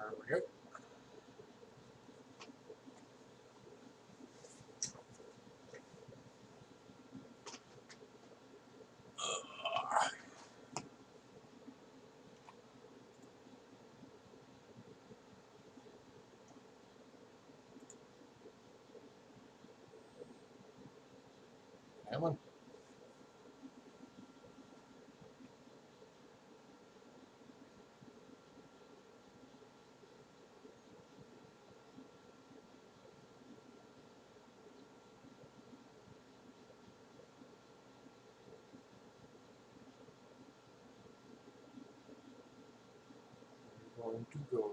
There we go. That one. We're going to go.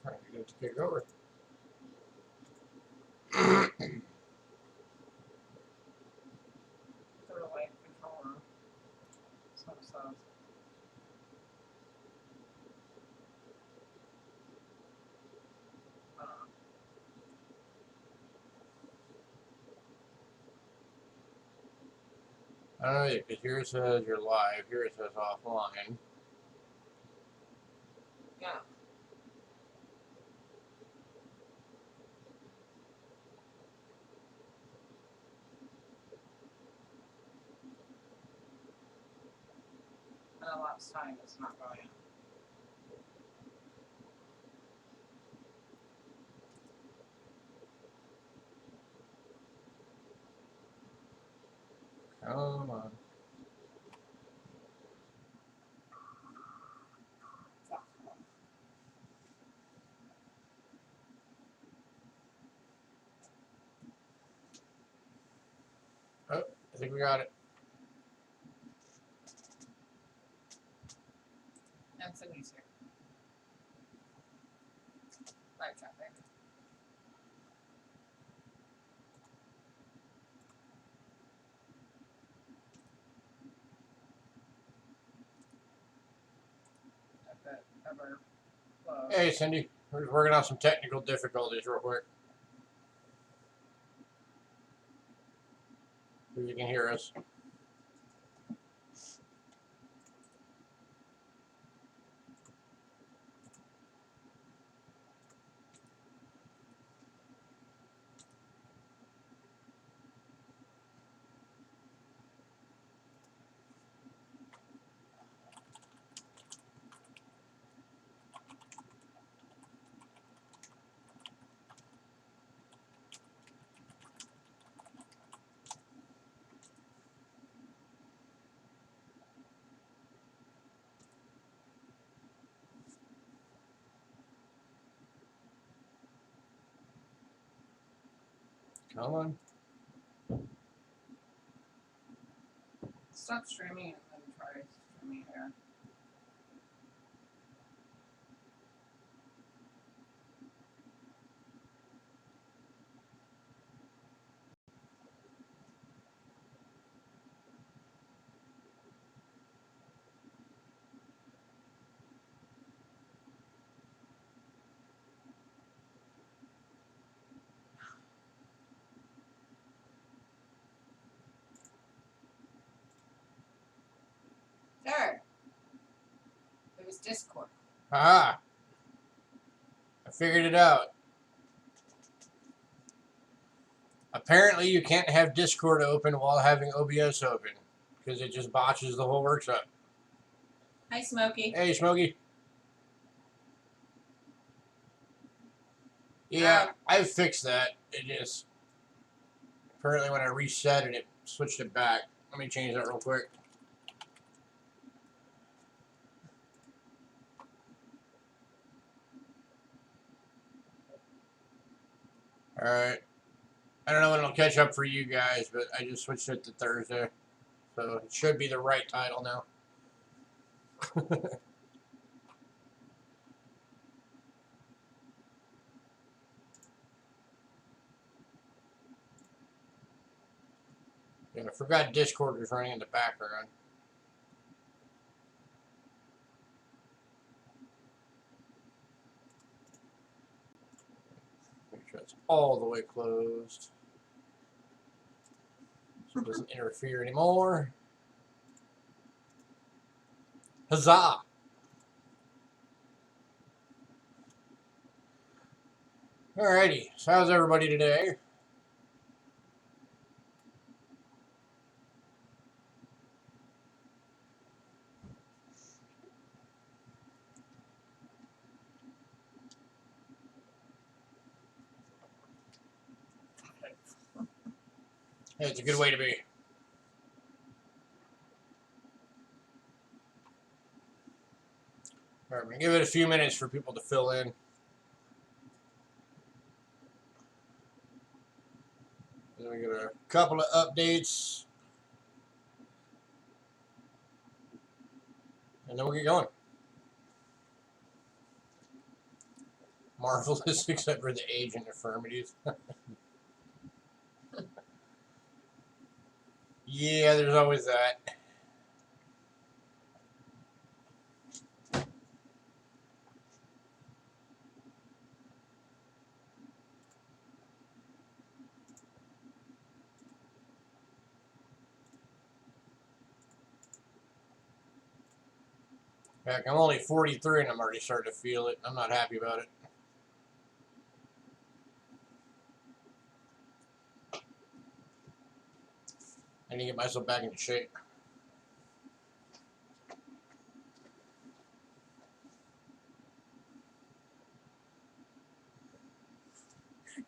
Trying to get it to kick over. Throw away controller. So it says. I don't know, because here it says you're live, here it says offline. Yeah. And last time it's not going in. Come on. Oh, I think we got it. That's an easier. Live chat, baby. If it ever flows. Hey, Cindy. We're just working on some technical difficulties real quick. So you can hear us. Come on. Stop streaming and then try streaming again. There. It was Discord. Ah! I figured it out. Apparently, you can't have Discord open while having OBS open because it just botches the whole workshop. Hi, Smokey. Hey, Smokey. Yeah, I fixed that. It just apparently when I reset it, it switched it back. Let me change that real quick. All right. I don't know when it'll catch up for you guys, but I just switched it to Thursday, so it should be the right title now. Yeah, I forgot Discord was running in the background. Make sure it's all the way closed. So it doesn't interfere anymore. Huzzah! Alrighty, so how's everybody today? Yeah, it's a good way to be. Alright, I'm going to give it a few minutes for people to fill in. Then we get a couple of updates. And then we'll get going. Marvelous, except for the age and infirmities. Yeah, there's always that. Heck, I'm only 43 and I'm already starting to feel it. I'm not happy about it. I need to get myself back into shape.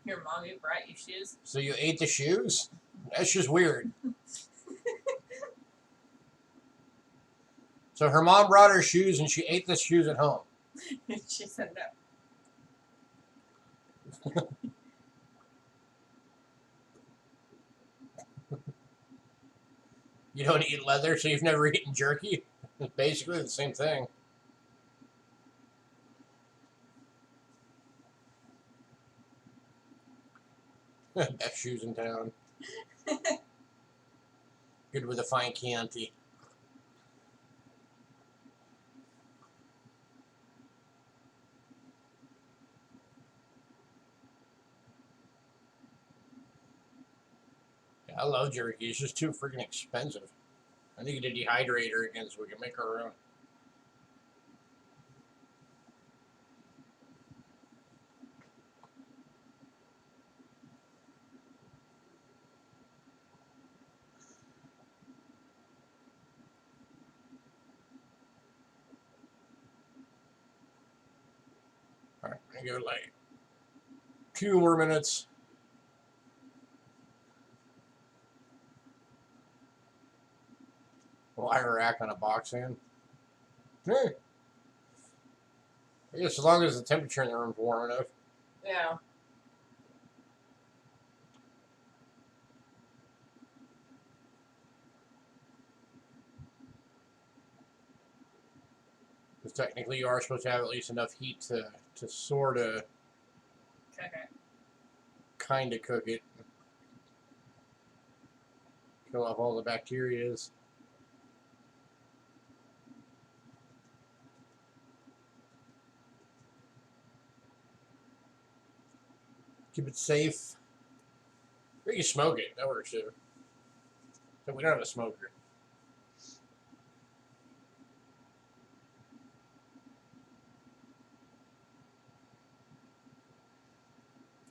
Your mommy brought you shoes. So you ate the shoes? That's just weird. So her mom brought her shoes and she ate the shoes at home. She said no. You don't eat leather, so you've never eaten jerky? It's basically the same thing. Best shoes in town. Good with a fine Chianti. Yeah, I love jerky. It's just too freaking expensive. I need to dehydrate her again so we can make our own. Alright, I'm gonna give it like 2 more minutes. Wire rack on a box fan. I guess as long as the temperature in the room's warm enough. Yeah. Because technically you are supposed to have at least enough heat to sort of Okay. kind of cook it. Kill off all the bacterias. Keep it safe. We can smoke it. That works too. So we don't have a smoker.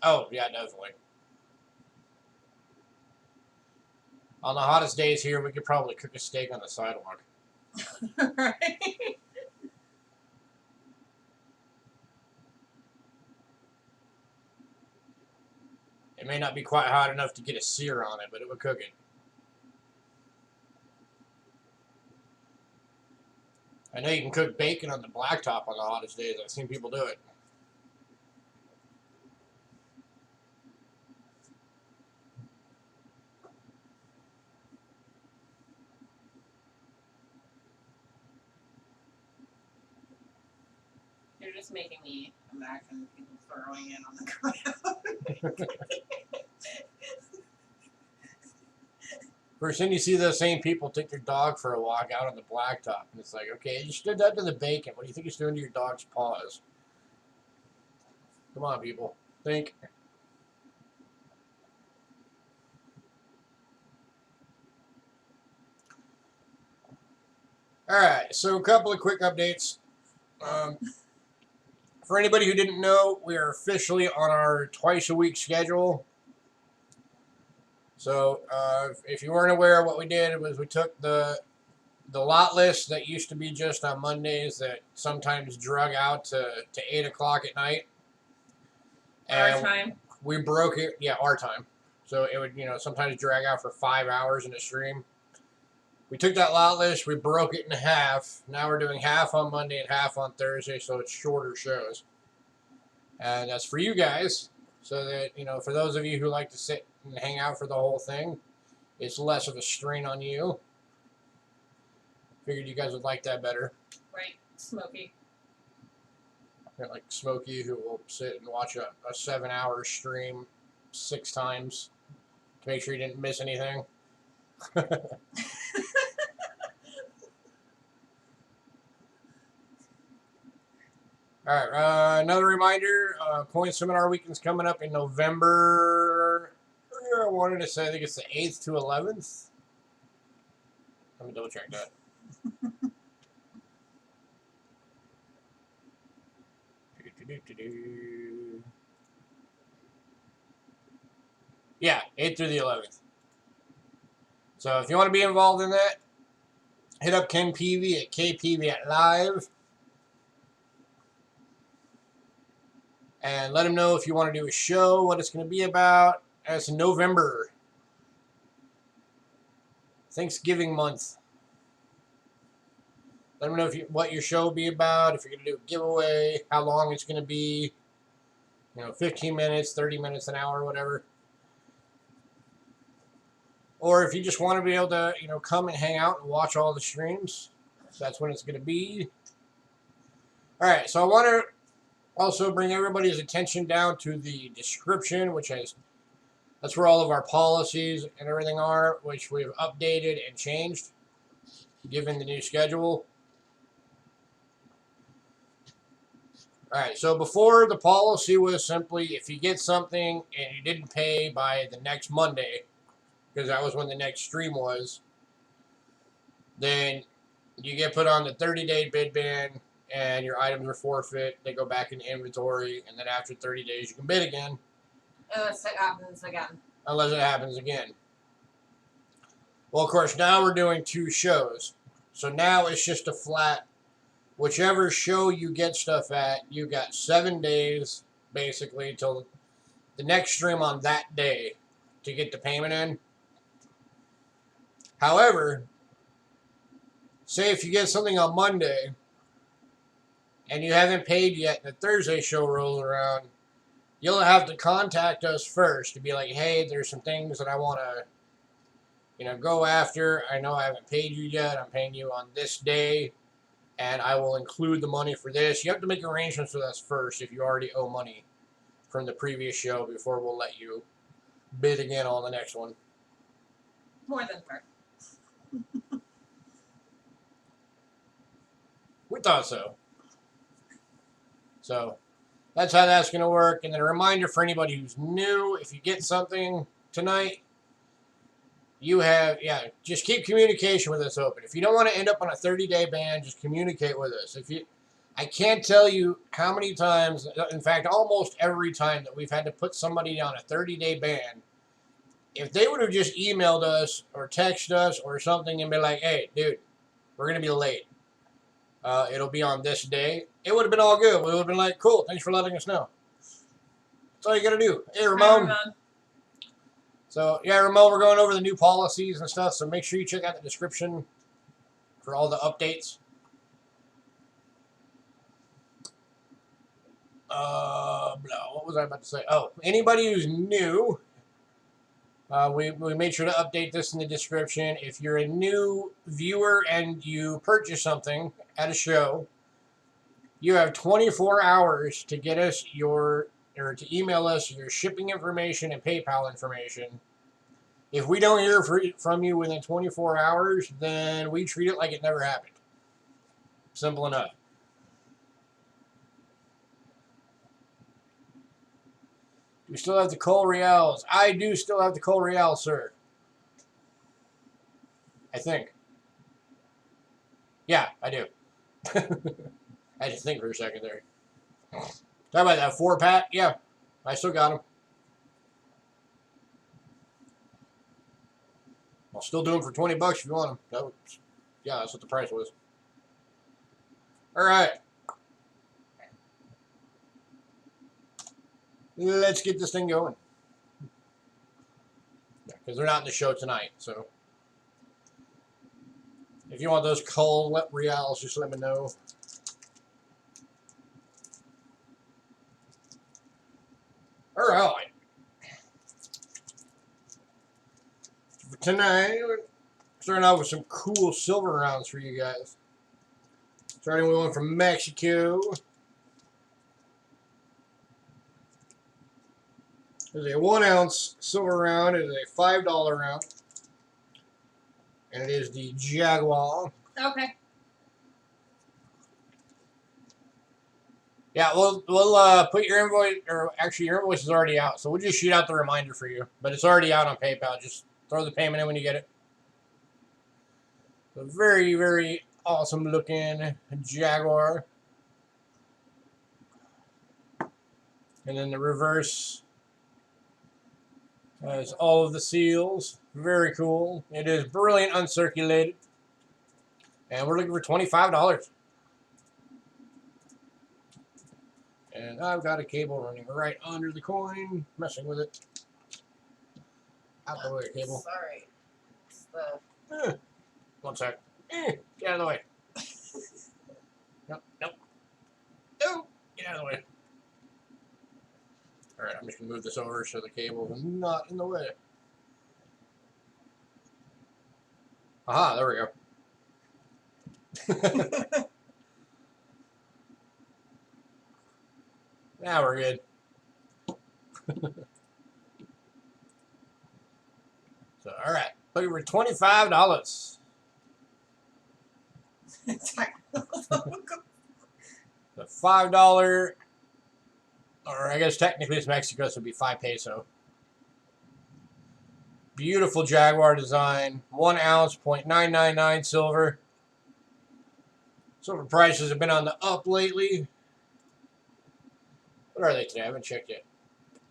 Oh, yeah, definitely. On the hottest days here, we could probably cook a steak on the sidewalk. Right. It may not be quite hot enough to get a sear on it, but it would cook it. I know you can cook bacon on the blacktop on the hottest days. I've seen people do it. You're just making me imagine people throwing in on the ground. First thing you see those same people take their dog for a walk out on the blacktop, and it's like, okay, you stood that to the bacon. What do you think it's doing to your dog's paws? Come on, people, think. All right, so a couple of quick updates. For anybody who didn't know, we are officially on our twice-a-week schedule. So if you weren't aware, what we did was we took the lot list that used to be just on Mondays that sometimes drug out to 8 o'clock at night. Our And time. we broke it, yeah, our time. So it would, sometimes drag out for 5 hours in a stream. We took that lot list, we broke it in half. Now we're doing half on Monday and half on Thursday, so it's shorter shows. And that's for you guys, so that, for those of you who like to sit and hang out for the whole thing, it's less of a strain on you. Figured you guys would like that better. Right, Smokey. Like Smokey, who will sit and watch a 7-hour stream 6 times to make sure he didn't miss anything. All right, another reminder, Coin Seminar Weekend's coming up in November. I wanted to say, I think it's the 8th to 11th. Let me double check that. Yeah, 8th through the 11th. So if you want to be involved in that, hit up Ken Peavy at KPeavy@live. And let him know if you want to do a show, what it's going to be about. It's in November. Thanksgiving month. Let him know what your show will be about, if you're going to do a giveaway, how long it's going to be. 15 minutes, 30 minutes, an hour, whatever. Or if you just want to be able to, come and hang out and watch all the streams, that's when it's going to be. All right, so I want to also bring everybody's attention down to the description, that's where all of our policies and everything are, which we've updated and changed given the new schedule. All right, so before, the policy was simply if you get something and you didn't pay by the next Monday, because that was when the next stream was, then you get put on the 30-day bid ban and your items are forfeit. They go back into inventory, and then after 30 days you can bid again. Unless it happens again. Unless it happens again. Well, of course, now we're doing 2 shows. So now it's just a flat, whichever show you get stuff at, you got 7 days, basically, till the next stream on that day to get the payment in. However, say if you get something on Monday and you haven't paid yet and the Thursday show rolls around, you'll have to contact us first to be like, hey, there's some things that I want to, go after. I know I haven't paid you yet. I'm paying you on this day, and I will include the money for this. You have to make arrangements with us first if you already owe money from the previous show before we'll let you bid again on the next one. More than fair. We thought so. So that's how that's going to work. And then a reminder for anybody who's new, if you get something tonight, just keep communication with us open. If you don't want to end up on a 30-day ban, just communicate with us. I can't tell you how many times, in fact, almost every time that we've had to put somebody on a 30-day ban, if they would have just emailed us or texted us or something and be like, hey, dude, we're going to be late. It'll be on this day. It would have been all good. We would have been like, cool, thanks for letting us know. That's all you got to do. Hey, Ramon. Hi, Ramon. So, yeah, Ramon, we're going over the new policies and stuff, so make sure you check out the description for all the updates. What was I about to say? Oh, anybody who's new, we made sure to update this in the description. If you're a new viewer and you purchase something at a show, You have 24 hours to get us or to email us your shipping information and PayPal information. If we don't hear from you within 24 hours, then we treat it like it never happened. Simple enough. Do we still have the Cole Reals? I do still have the Cole Real, sir. I think. Yeah, I do. I had to think for a second there. Talk about that 4-pack. Yeah, I still got them. I'll still do them for 20 bucks if you want them. Yeah, that's what the price was. All right. Let's get this thing going. Because they're not in the show tonight, so. If you want those Cole Reals, just let me know. All right. For tonight, we're starting out with some cool silver rounds for you guys. Starting with one from Mexico. There's a 1 ounce silver round. It is a $5 round. And it is the Jaguar. Okay. Yeah, we'll put your invoice, or actually your invoice is already out, so we'll just shoot out the reminder for you. But it's already out on PayPal. Just throw the payment in when you get it. So very, very awesome looking Jaguar. And then the reverse has all of the seals. Very cool. It is brilliant uncirculated. And we're looking for $25. And I've got a cable running right under the coin, messing with it. Out the way, cable. Sorry. It's the... 1 sec. Get out of the way. Nope, nope. No, get out of the way. Alright, I'm just going to move this over so the cable is not in the way. Aha, there we go. Now we're good. So, alright. Looking for $25. The $5, or I guess technically it's Mexico, so it'd be 5 peso. Beautiful Jaguar design. 1 ounce, 0.999 silver. Silver prices have been on the up lately. What are they today? I haven't checked yet.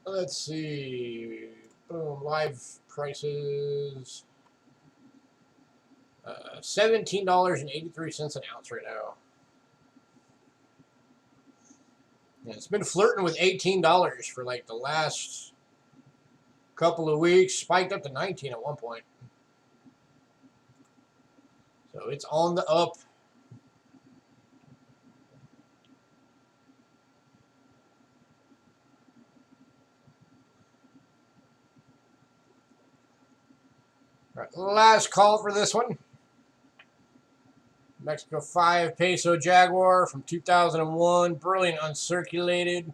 Let's see. Boom. Live prices. $17.83 an ounce right now. Yeah, it's been flirting with $18 for like the last couple of weeks. Spiked up to 19 at one point. So it's on the up. All right, last call for this one. Mexico 5 peso Jaguar from 2001. Brilliant uncirculated.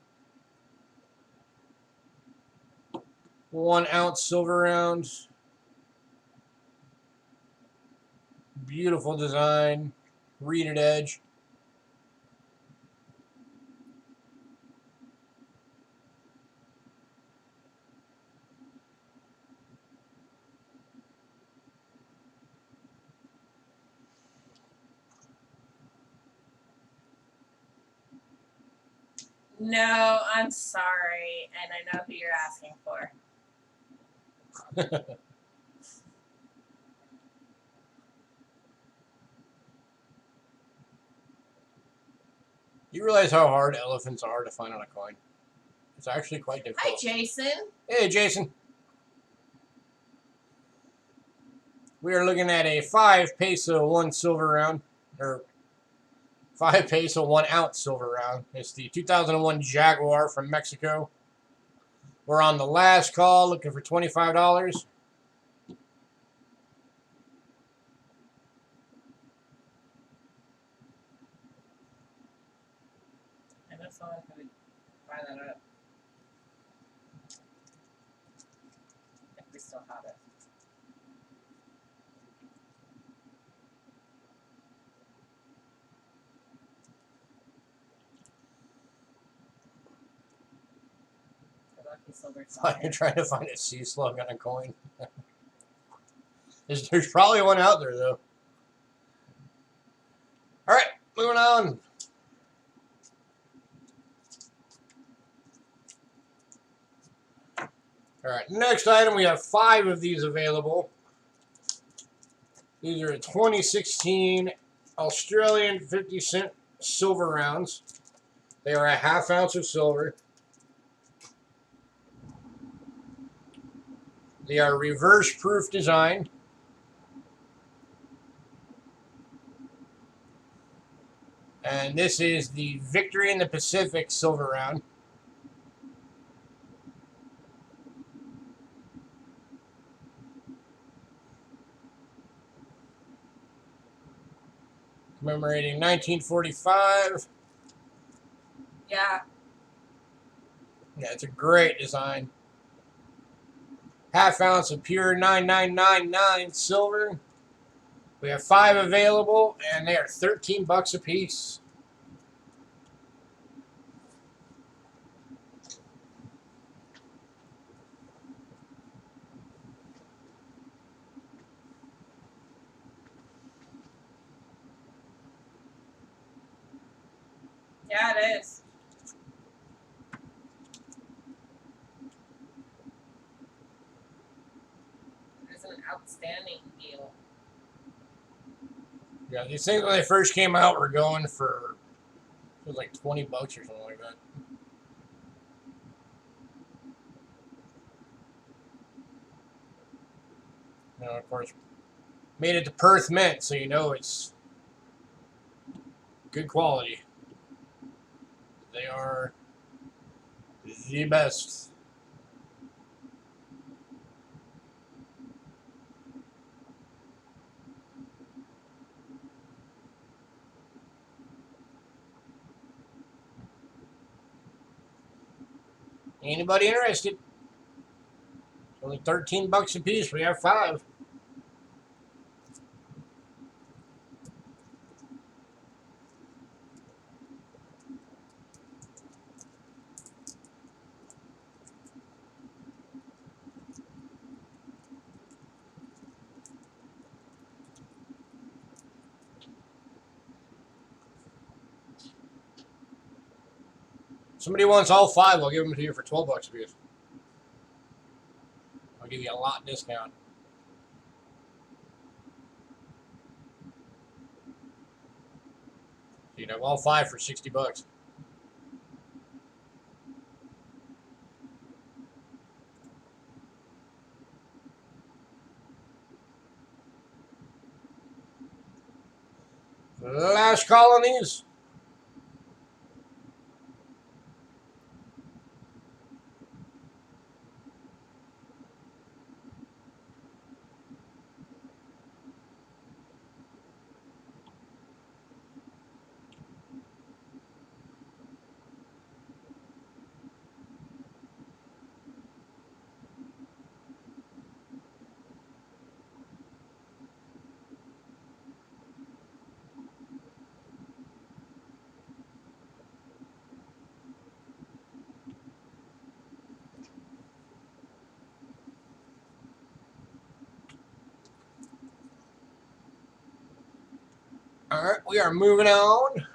1 ounce silver round. Beautiful design. Reeded edge. No, I'm sorry, and I know who you're asking for. You realize how hard elephants are to find on a coin? It's actually quite difficult. Hi, Jason. Hey, Jason. We are looking at a 5 peso 1 silver round, or 5 peso 1 ounce silver round. It's the 2001 Jaguar from Mexico. We're on the last call looking for $25. that up. If we still have it. The lucky silver's not You're here. trying to find a sea slug on a coin. There's probably one out there, though. All right, moving on. All right, next item, we have 5 of these available. These are 2016 Australian 50-cent silver rounds. They are a ½ ounce of silver. They are reverse proof design. And this is the Victory in the Pacific silver round. Commemorating 1945. Yeah. Yeah, it's a great design. ½ ounce of pure 9999 silver. We have 5 available, and they are $13 a piece. Yeah, it is. It's an outstanding deal. Yeah, these things when they first came out were going for, it was like $20 or something like that. You know, of course, made it to Perth Mint, so you know it's good quality. They are the best. Anybody interested? Only $13 a piece. We have 5. Somebody wants all 5. I'll give them to you for $12 a piece. I'll give you a lot discount. You'd have all 5 for $60. Last colonies. All right, we are moving on.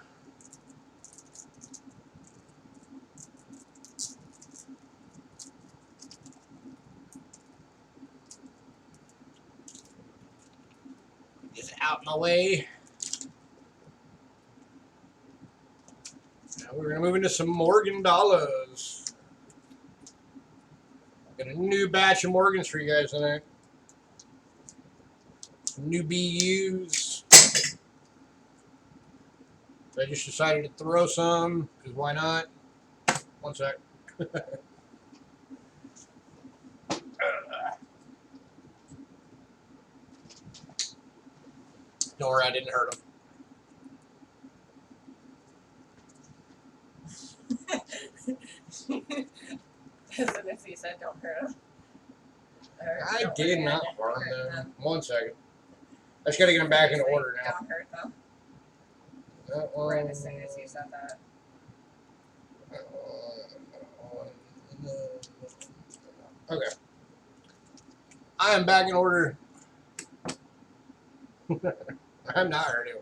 Get out of my way. Now we're going to move into some Morgan dollars. Got a new batch of Morgans for you guys tonight. New BUs. So I just decided to throw some, because why not? One sec. Don't worry, I didn't hurt him. did not run them. 1 second. I just gotta get them back in order now. Don't hurt them. That one. Right as soon as you said that. That one. Okay. I am back in order. I'm not hurting.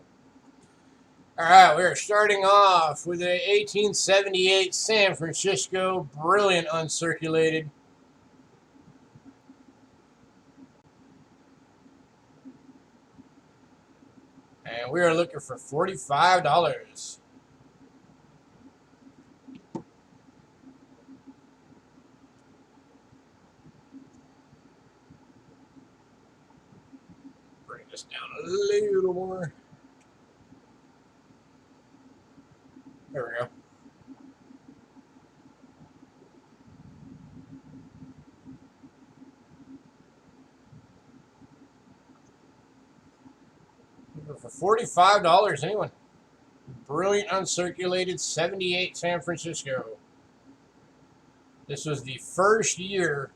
Alright, we are starting off with a 1878 San Francisco Brilliant Uncirculated. And we are looking for $45. Bring this down a little more. There we go. For $45, anyone? Brilliant Uncirculated 78 San Francisco. This was the first year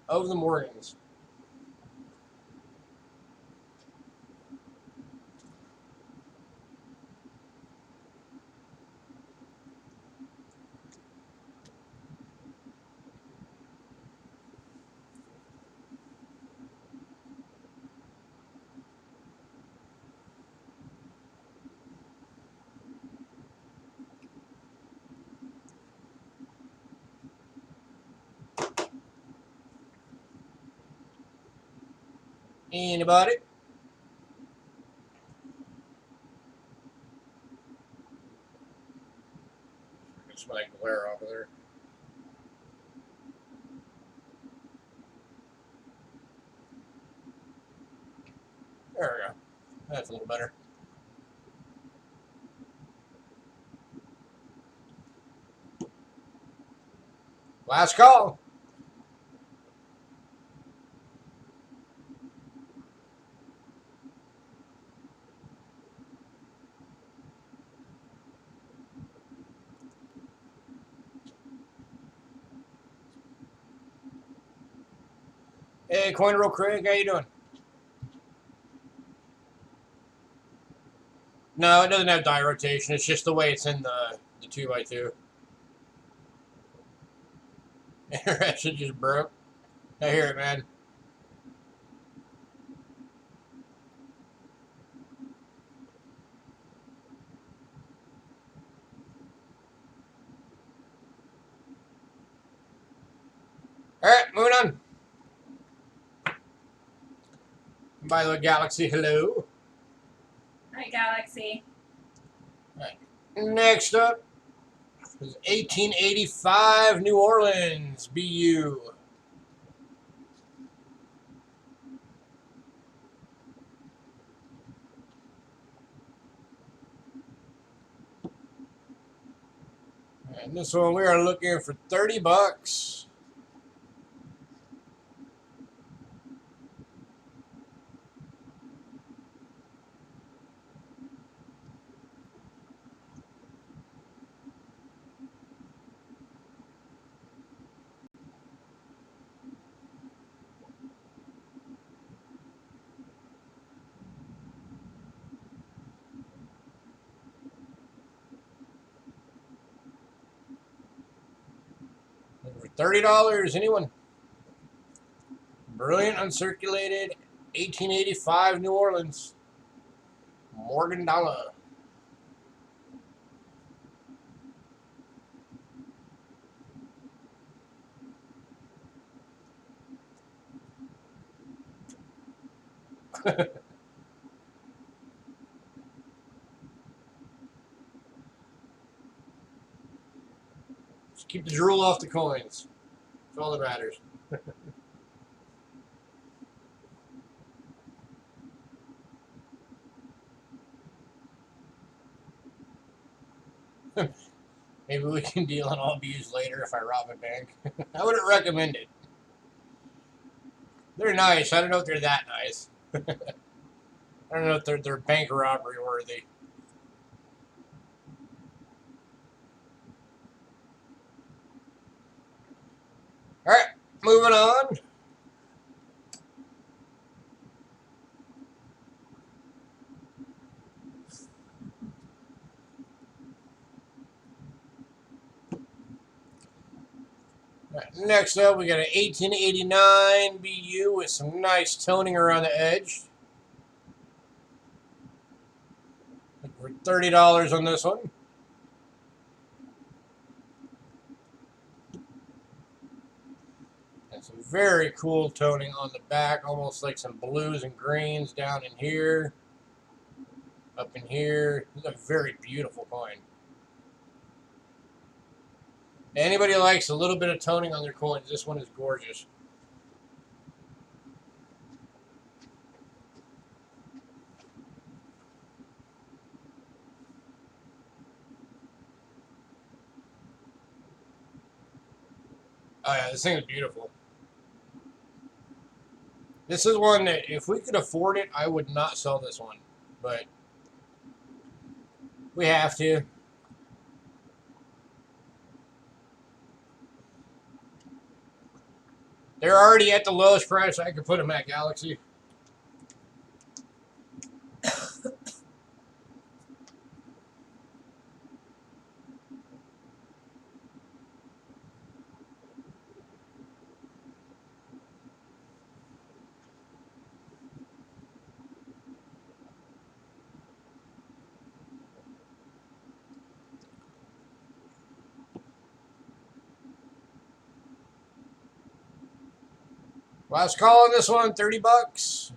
of the Morgans. Anybody? It's my glare over there. There we go. That's a little better. Last call. Hey, Coin Roll Craig, how you doing? No, it doesn't have die rotation. It's just the way it's in the 2x2. That shit just broke. I hear it, man. Alright, moving on. By the way, Galaxy, hello. Hi, Galaxy. Alright. Next up is 1885 New Orleans BU. And this one we are looking for $30. For $30, anyone? Brilliant Uncirculated 1885 New Orleans. Morgan Dollar. Just keep the drool off the coins. That's all that matters. Maybe we can deal on all B's later if I rob a bank. I wouldn't recommend it. They're nice. I don't know if they're that nice. I don't know if they're bank robbery worthy. All right, moving on. Next up, we got an 1889 BU with some nice toning around the edge. For $30 on this one. And some very cool toning on the back, almost like some blues and greens down in here, up in here. This is a very beautiful coin. Anybody likes a little bit of toning on their coins, this one is gorgeous. Oh yeah, this thing is beautiful. This is one that if we could afford it, I would not sell this one. But we have to. They're already at the lowest price I could put them at, Galaxy. Last call on this one, $30.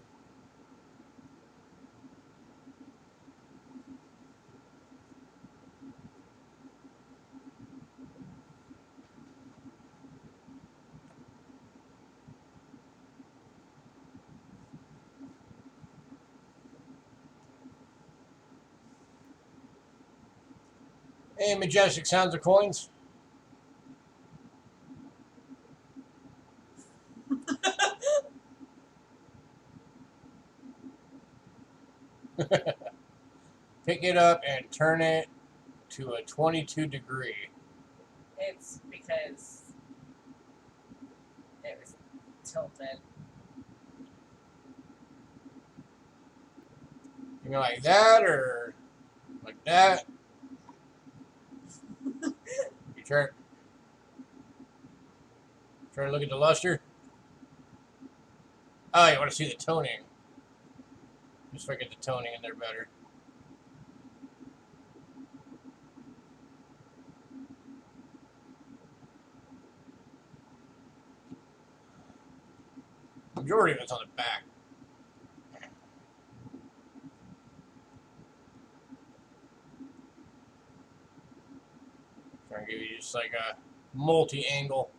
Hey, Majestic Sounds of Coins. Pick it up and turn it to a 22 degree. It's because it was tilted. You mean like that or like that? You try to look at the luster? Oh, you want to see the toning. Just look at the toning in there better. Majority of it's on the back. Trying to give you just like a multi-angle.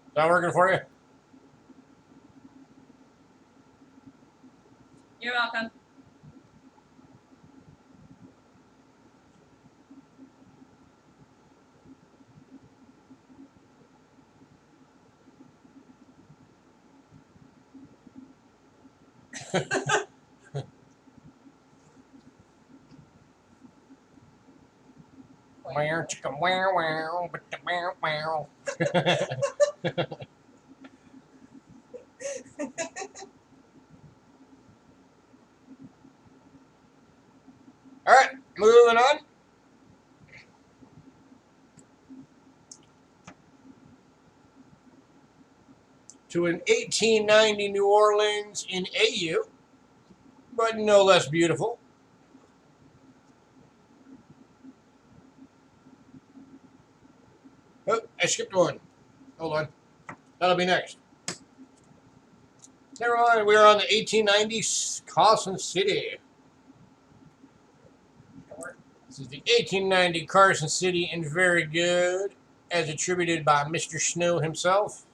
Is that working for you? You're welcome. Wow, chicken, wow, wow, but the wow, wow. All right, moving on. To an 1890 New Orleans in AU, but no less beautiful. Oh, I skipped one. Hold on. That'll be next. Never mind, we're on the 1890s Carson City. This is the 1890 Carson City in very good, as attributed by Mr. Snow himself.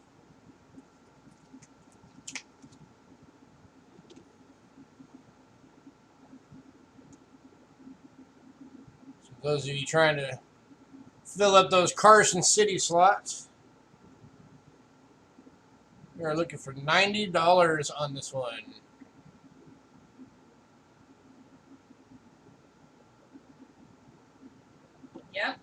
So those of you trying to fill up those Carson City slots, we are looking for $90 on this one. Yep.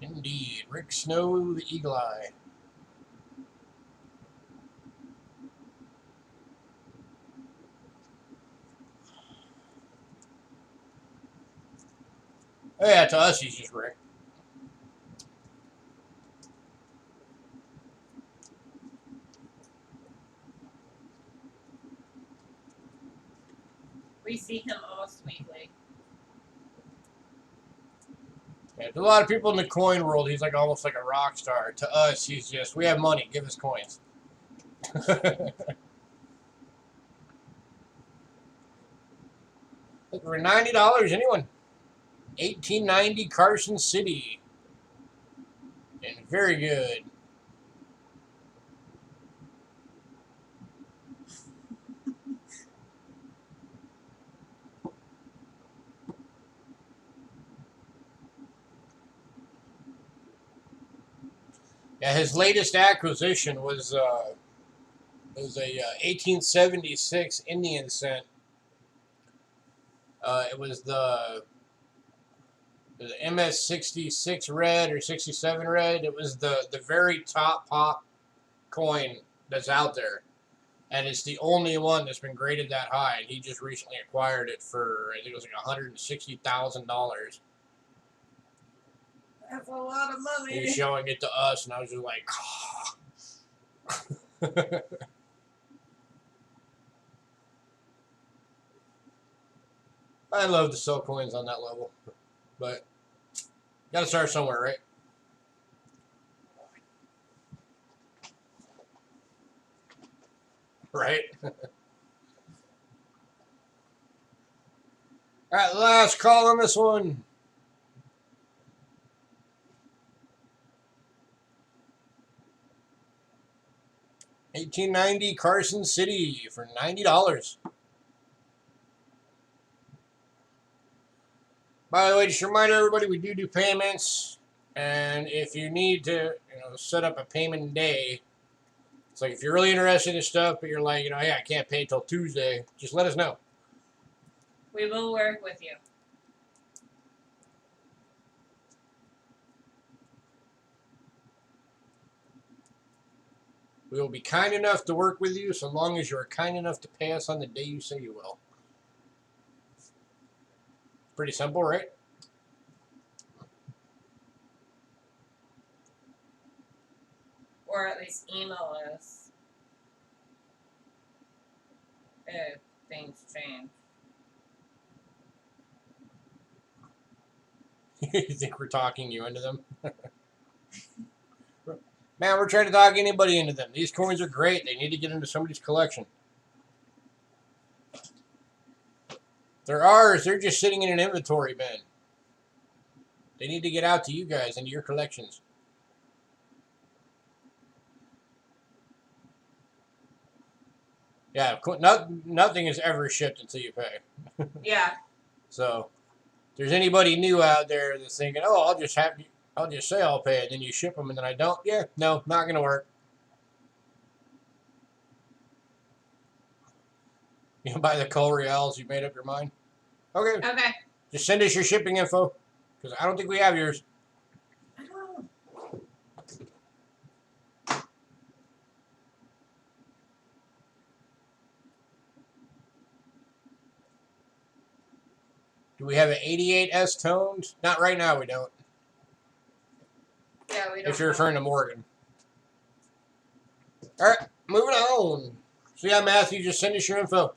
Indeed. Rick Snow, the Eagle Eye. Oh, yeah, to us, he's just Rick. We see him almost weekly. Yeah, to a lot of people in the coin world, he's like almost like a rock star. To us, he's just, we have money, give us coins. Look, for $90, anyone? 1890 Carson City. And very good. Yeah, his latest acquisition was a 1876 Indian cent. It was the MS 66 red or 67 red. It was the very top pop coin that's out there, and it's the only one that's been graded that high. And he just recently acquired it for, I think it was like $160,000. That's a lot of money. He was showing it to us, and I was just like, I love to sell coins on that level, but got to start somewhere, right? Right? All right, last call on this one. $1890 Carson City for $90. By the way, just a reminder, everybody, we do payments, and if you need to, set up a payment day, it's like if you're really interested in stuff, but you're like, hey, I can't pay till Tuesday, just let us know. We will work with you. We will be kind enough to work with you so long as you're kind enough to pay us on the day you say you will. Pretty simple, right? Or at least email us if things change. You think we're talking you into them? Man, we're trying to talk anybody into them. These coins are great. They need to get into somebody's collection. They're ours. They're just sitting in an inventory bin. They need to get out to you guys into your collections. Yeah, nothing is ever shipped until you pay. Yeah. So, if there's anybody new out there that's thinking, oh, I'll just say I'll pay it, then you ship them and then I don't. Yeah, no, not gonna work. You buy the Col Reals, you made up your mind. Okay. Okay. Just send us your shipping info, because I don't think we have yours. I don't know. Do we have an 88S toned? Not right now, we don't. Yeah, we don't. If you're referring to Morgan. All right, moving on. So yeah, Matthew, just send us your info.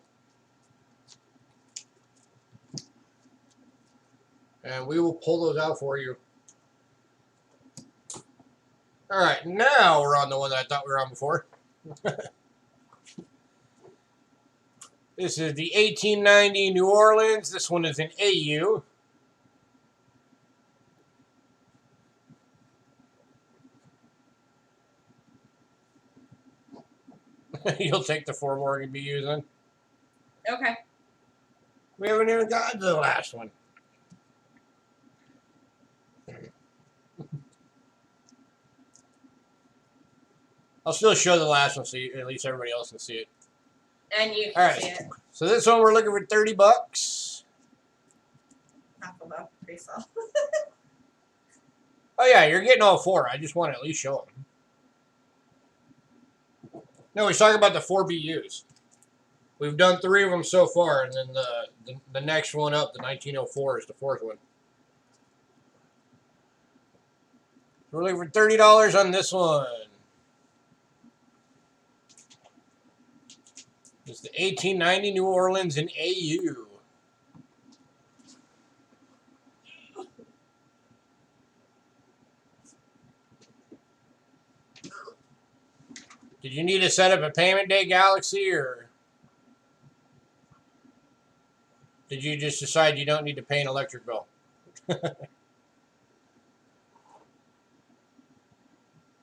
And we will pull those out for you. All right, now we're on the one that I thought we were on before. This is the 1890 New Orleans. This one is an AU. You'll take the 4 Morgan BUs then. Okay. We haven't even gotten to the last one. I'll still show the last one so at least everybody else can see it. And you All can see right. it. So this one we're looking for $30. Half of that pre-sale. Oh yeah, you're getting all 4. I just want to at least show them. No, he's talking about the 4 BUs. We've done 3 of them so far, and then the next one up, the 1904, is the 4th one. We're looking for $30 on this one. It's the 1890 New Orleans in AU. Did you need to set up a payment day, Galaxy, or did you just decide you don't need to pay an electric bill?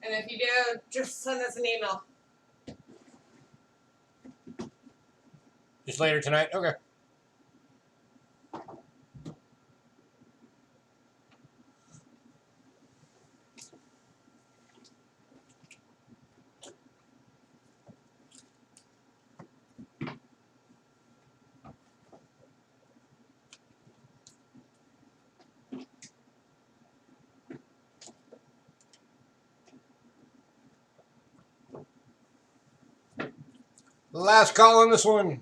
And if you do, just send us an email. Just later tonight? Okay. Last call on this one.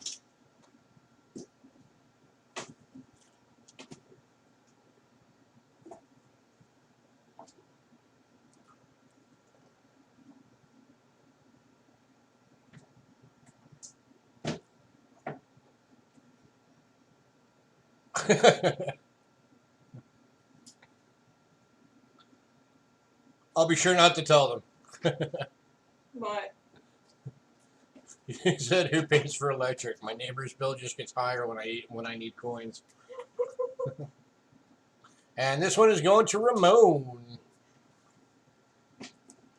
I'll be sure not to tell them. What? You said who pays for electric? My neighbor's bill just gets higher when I need coins. And this one is going to Ramon.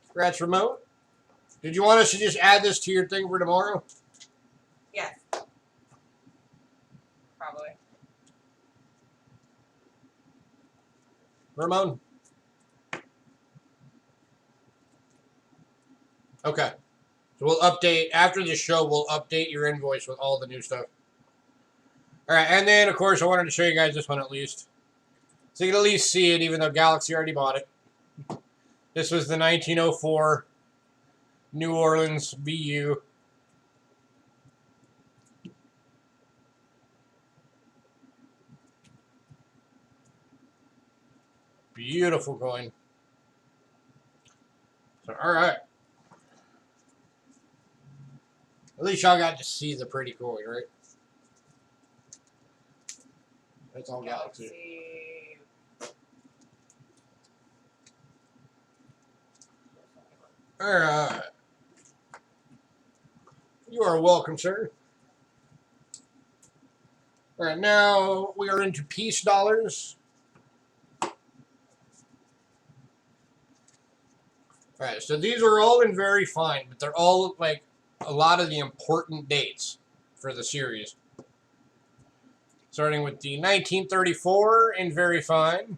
Congrats, Ramon. Did you want us to just add this to your thing for tomorrow? Yes. Probably. Ramon? Okay. So we'll update, after the show, we'll update your invoice with all the new stuff. All right, and then, of course, I wanted to show you guys this one at least. So you can at least see it, even though Galaxy already bought it. This was the 1904 New Orleans BU. Beautiful coin. So, all right. At least y'all got to see the pretty coin, right? That's all Galaxy. All right. You are welcome, sir. All right, now we are into peace dollars. All right, so these are all in very fine, but they're all like a lot of the important dates for the series. Starting with the 1934 in very fine.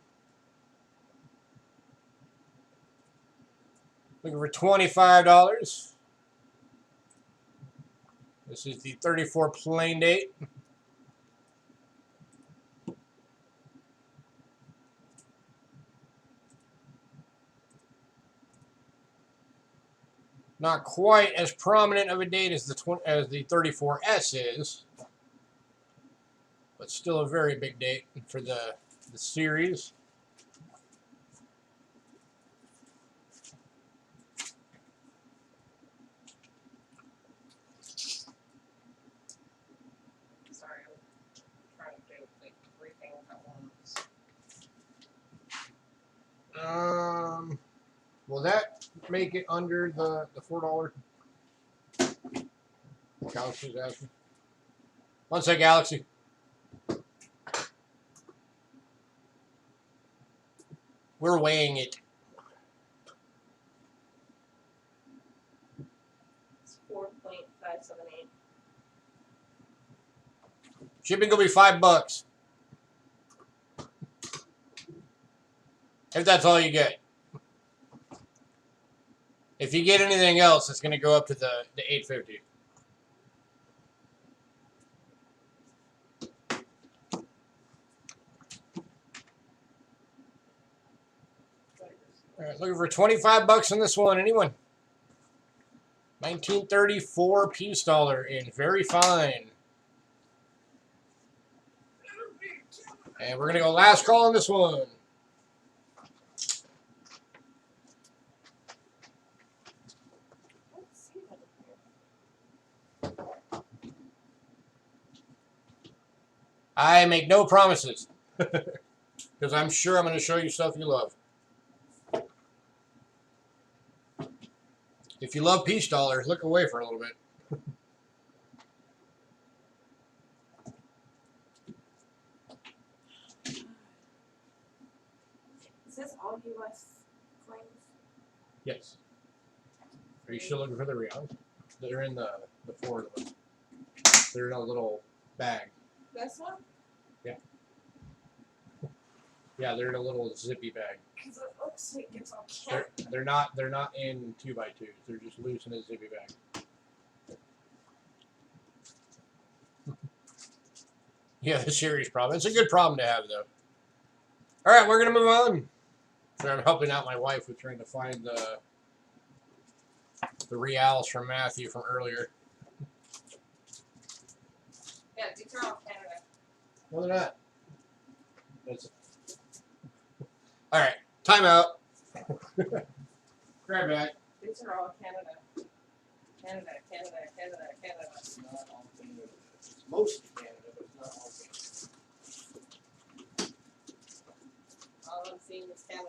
Looking for $25. This is the 34 plain date. Not quite as prominent of a date as the 34S is, but still a very big date for the series. Sorry, I'm trying to do like 3 things at once. Will that make it under the $4? Galaxy's asking. One sec, Galaxy. We're weighing it. It's 4.578. Shipping will be $5. If that's all you get. If you get anything else, it's going to go up to the $8.50. All right, looking for $25 on this one. Anyone? 1934 peace dollar in very fine. And we're going to go last call on this one. I make no promises. Because I'm sure I'm going to show you stuff you love. If you love peace dollars, look away for a little bit. Is this all U.S. coins? Yes. Are you still looking for the reals? They're in the four of them. They're in a little bag. This one? Yeah, they're in a little zippy bag. Because it looks like it's all Canada. They're not in 2x2s. They're just loose in a zippy bag. Yeah, the serious problem. It's a good problem to have, though. All right, we're gonna move on. So I'm helping out my wife with trying to find the reals from Matthew from earlier. Yeah, these are all Canada. No, they're not. That's all right. Time out. Grab back. These are all Canada. Canada, Canada, Canada, Canada. It's not all Canada. It's mostly Canada, but it's not all Canada. All I'm seeing is Canada.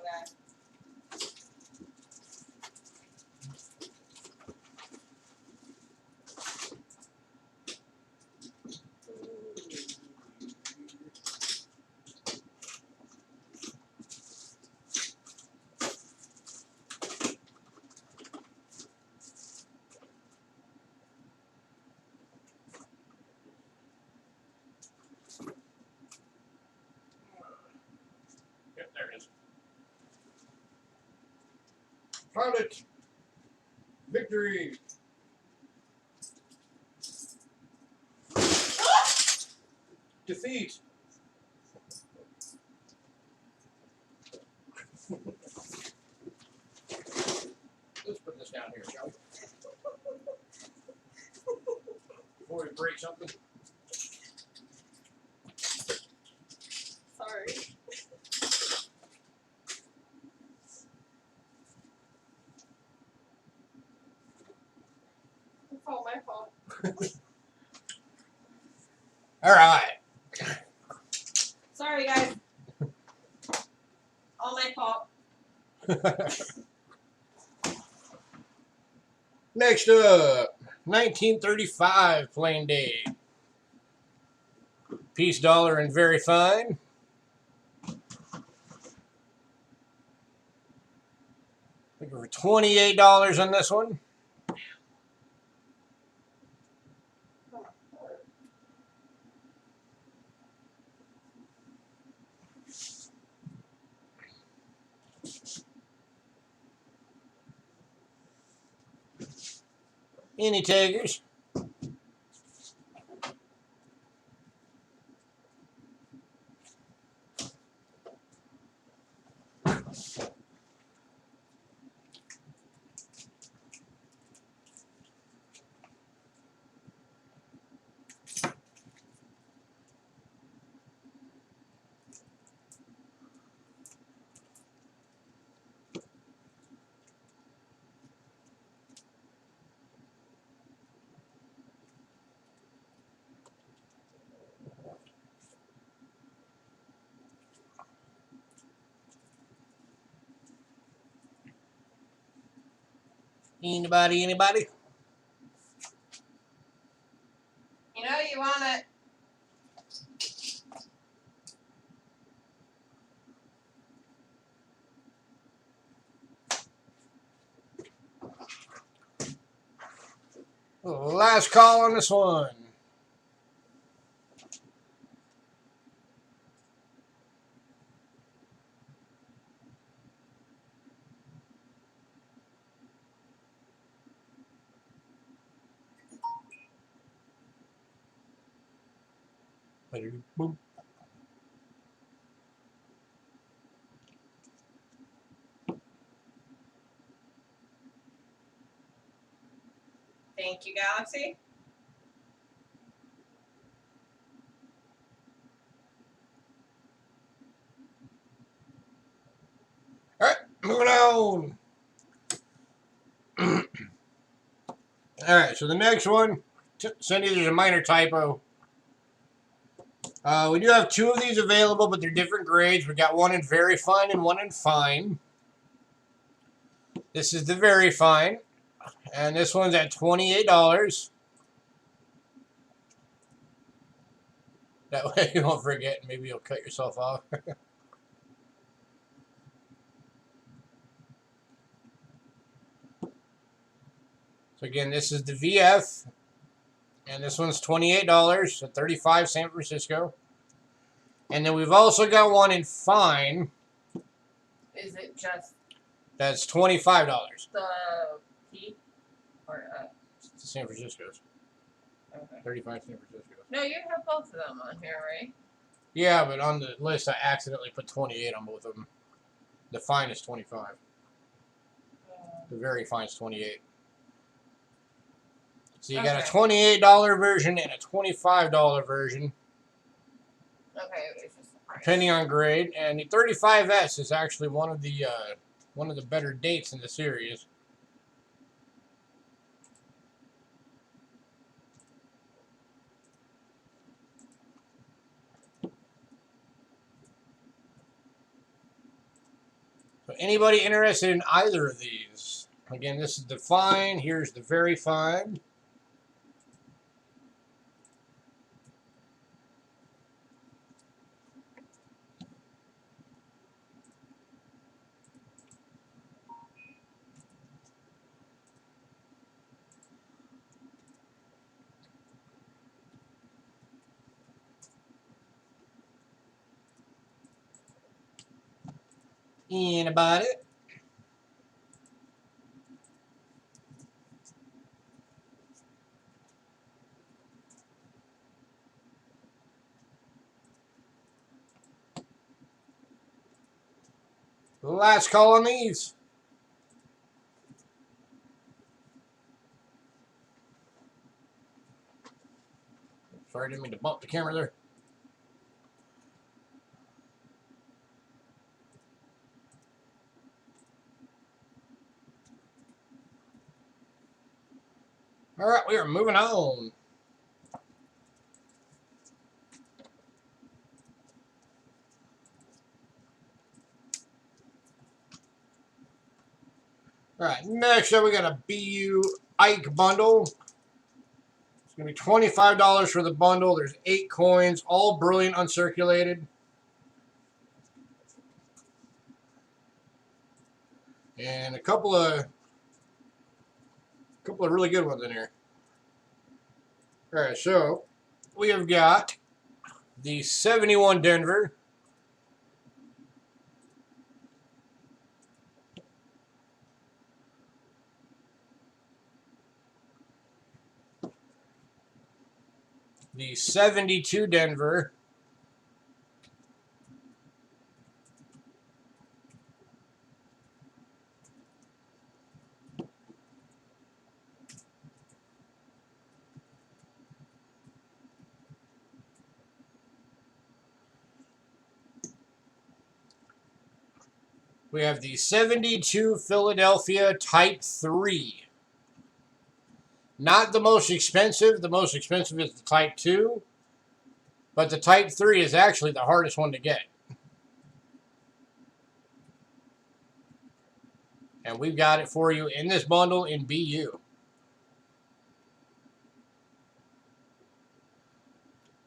Yep, there it is. Found it. Victory. Defeat. Let's put this down here, shall we? Before we break something. Sorry. It's all my fault. All right. Sorry, guys. All my fault. Next up, 1935 plain day. Peace dollar and very fine. Looking for $28 on this one. Any takers? Anybody? Anybody? You know you want it. Last call on this one. Boom. Thank you, Galaxy. All right, moving on. All right, so the next one, Cindy, there's a minor typo. We do have two of these available, but they're different grades. We got one in very fine and one in fine. This is the very fine, and this one's at $28. That way you won't forget, and maybe you'll cut yourself off. So again, this is the VF, and this one's $28 at 35 San Francisco. And then we've also got one in fine. Is it just That's $25. the P or It's San Francisco's. okay. 35 San Francisco. No, you have both of them on here, right? Yeah, but on the list I accidentally put 28 on both of them. The fine is 25. The very fine is 28. So you got a $28 version and a $25 version, Okay, it's just the price. depending on grade. And the 35S is actually one of the better dates in the series. So anybody interested in either of these? Again, this is the fine. Here's the very fine. Anybody? Last call on these. Sorry, I didn't mean to bump the camera there. All right, we are moving on. All right, next up we got a BU Ike bundle. It's going to be $25 for the bundle. There's 8 coins, all brilliant uncirculated. And a couple of really good ones in here. All right, so we have got the 71 Denver. The 72 Denver. We have the 72 Philadelphia Type 3. Not the most expensive. The most expensive is the Type 2. But the Type 3 is actually the hardest one to get. And we've got it for you in this bundle in BU.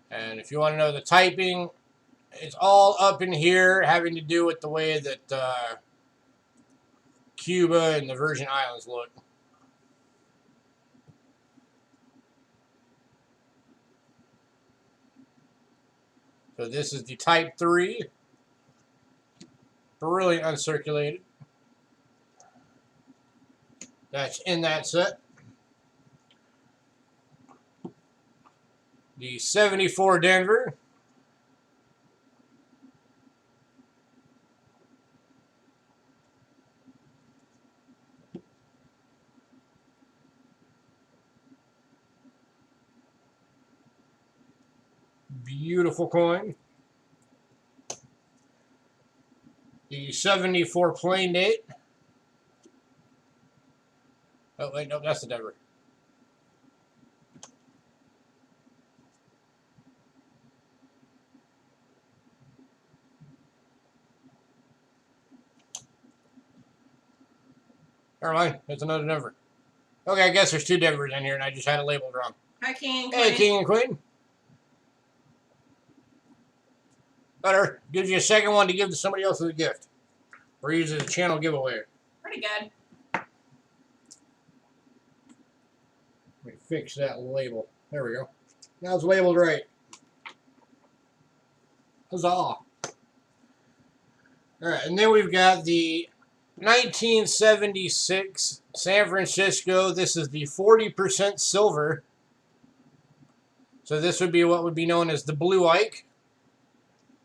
And if you want to know the typing, it's all up in here, having to do with the way that Cuba and the Virgin Islands look. So this is the Type 3. Brilliant uncirculated. That's in that set. The 74 Denver. Beautiful coin. The 74 plain date. Oh, wait, no, that's the Denver. Never mind. That's another Denver. Okay, I guess there's two Denvers in here, and I just had it labeled wrong. Hi, King. Hey, King and Queen. Better. Gives you a second one to give to somebody else as a gift. Or use it as a channel giveaway. Pretty good. Let me fix that label. There we go. Now it's labeled right. Huzzah. Alright, and then we've got the 1976 San Francisco. This is the 40% silver. So this would be what would be known as the Blue Ike.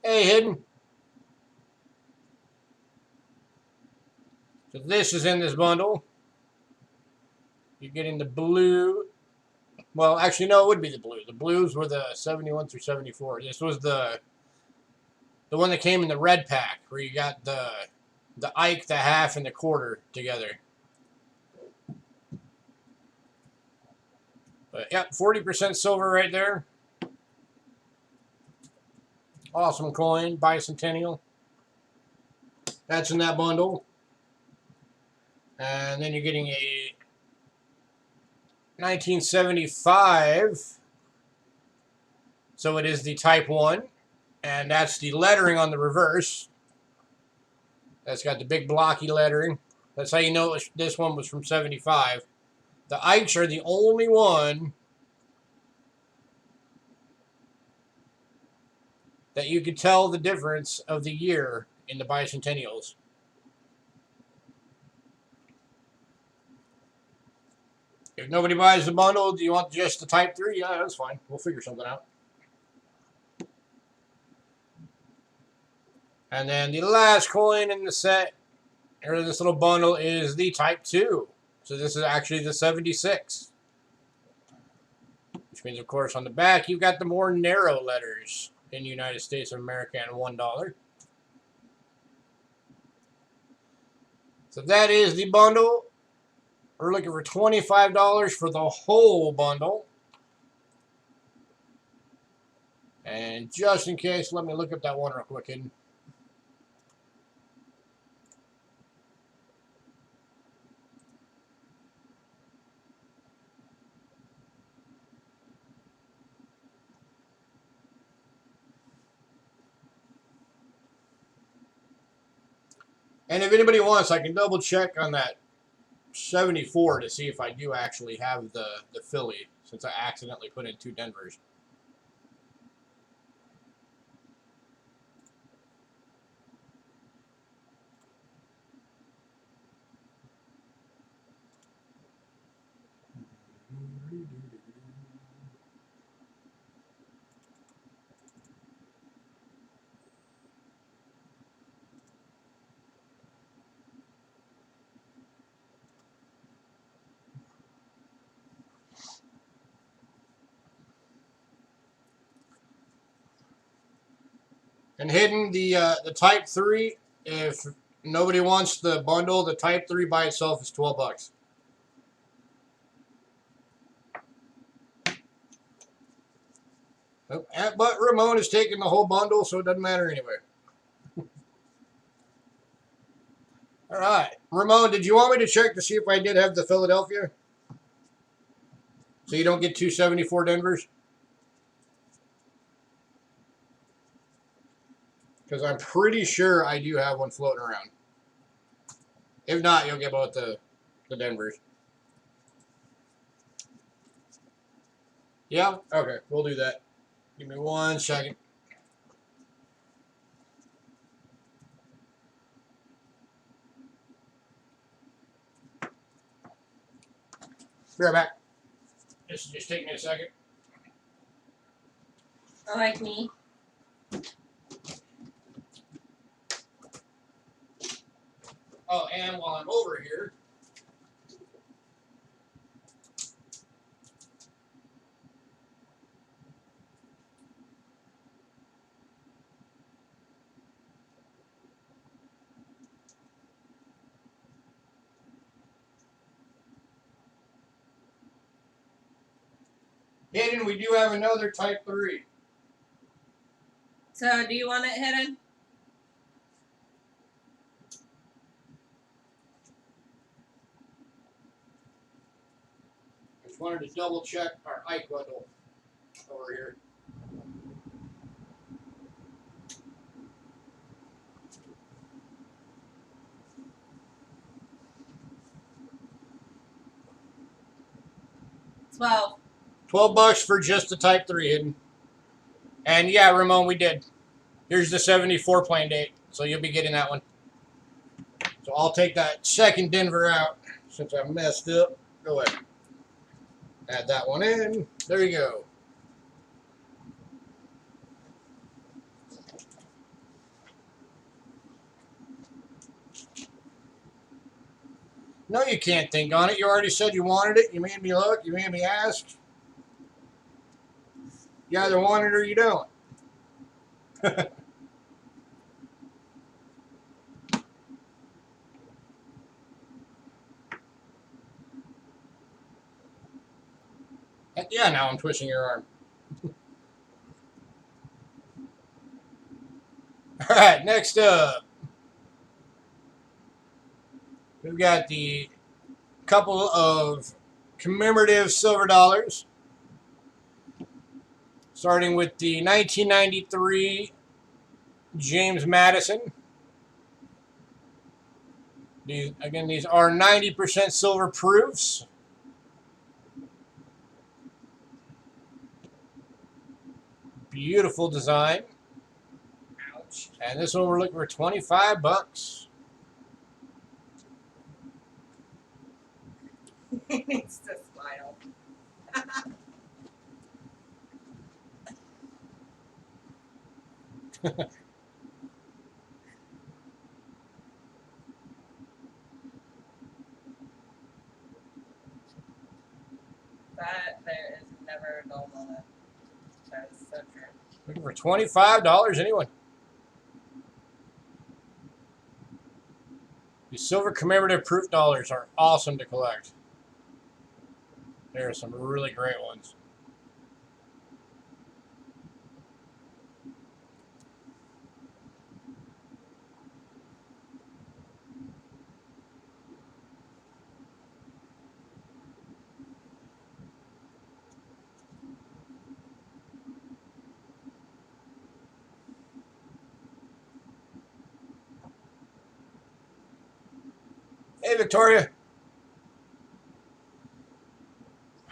Hey, Hidden. So this is in this bundle. You're getting the blue. Well, actually, no, it would be the blue. The blues were the 71 through 74. This was the one that came in the red pack, where you got the Ike, the half, and the quarter together. But, yep, 40% silver right there. Awesome coin, bicentennial. That's in that bundle. And then you're getting a 1975. So it is the Type 1. And that's the lettering on the reverse. That's got the big blocky lettering. That's how you know this one was from 75. The Ikes are the only one that you could tell the difference of the year in the bicentennials. If nobody buys the bundle, do you want just the Type 3? Yeah, that's fine. We'll figure something out. And then the last coin in the set, or this little bundle, is the Type 2. So this is actually the 76. Which means, of course, on the back, you've got the more narrow letters in the United States of America and $1. So that is the bundle. We're looking for $25 for the whole bundle. And just in case, let me look up that one real quick. And if anybody wants, I can double check on that 74 to see if I do actually have the Philly, since I accidentally put in two Denvers. And Hidden, the Type 3, if nobody wants the bundle, the Type 3 by itself is $12. But Ramon is taking the whole bundle, so it doesn't matter anyway. All right. Ramon, did you want me to check to see if I did have the Philadelphia? So you don't get 274 Denvers? Because I'm pretty sure I do have one floating around. If not, you'll get both the Denvers. Yeah? Okay, we'll do that. Give me 1 second. Be right back. Just take me a second. I like me. Oh, and while I'm over here, Hidden, we do have another Type 3. So, do you want it hidden? wanted to double check our Ike bundle over here. $12 for just the Type 3 hidden. And yeah, Ramon, we did. Here's the 74 plane date, so you'll be getting that one. So I'll take that second Denver out since I messed up. Go ahead. Add that one in. There you go. No, you can't think on it. You already said you wanted it. You made me look. You made me ask. You either want it or you don't. Heck yeah, now I'm twisting your arm. All right, next up, we've got the couple of commemorative silver dollars, starting with the 1993 James Madison. These are 90% silver proofs. Beautiful design. Ouch. And this one we're looking for $25. He needs to smile. That there is never a dull moment. That is so true. Looking for $25, anyone? These silver commemorative proof dollars are awesome to collect. There are some really great ones. Hey, Victoria.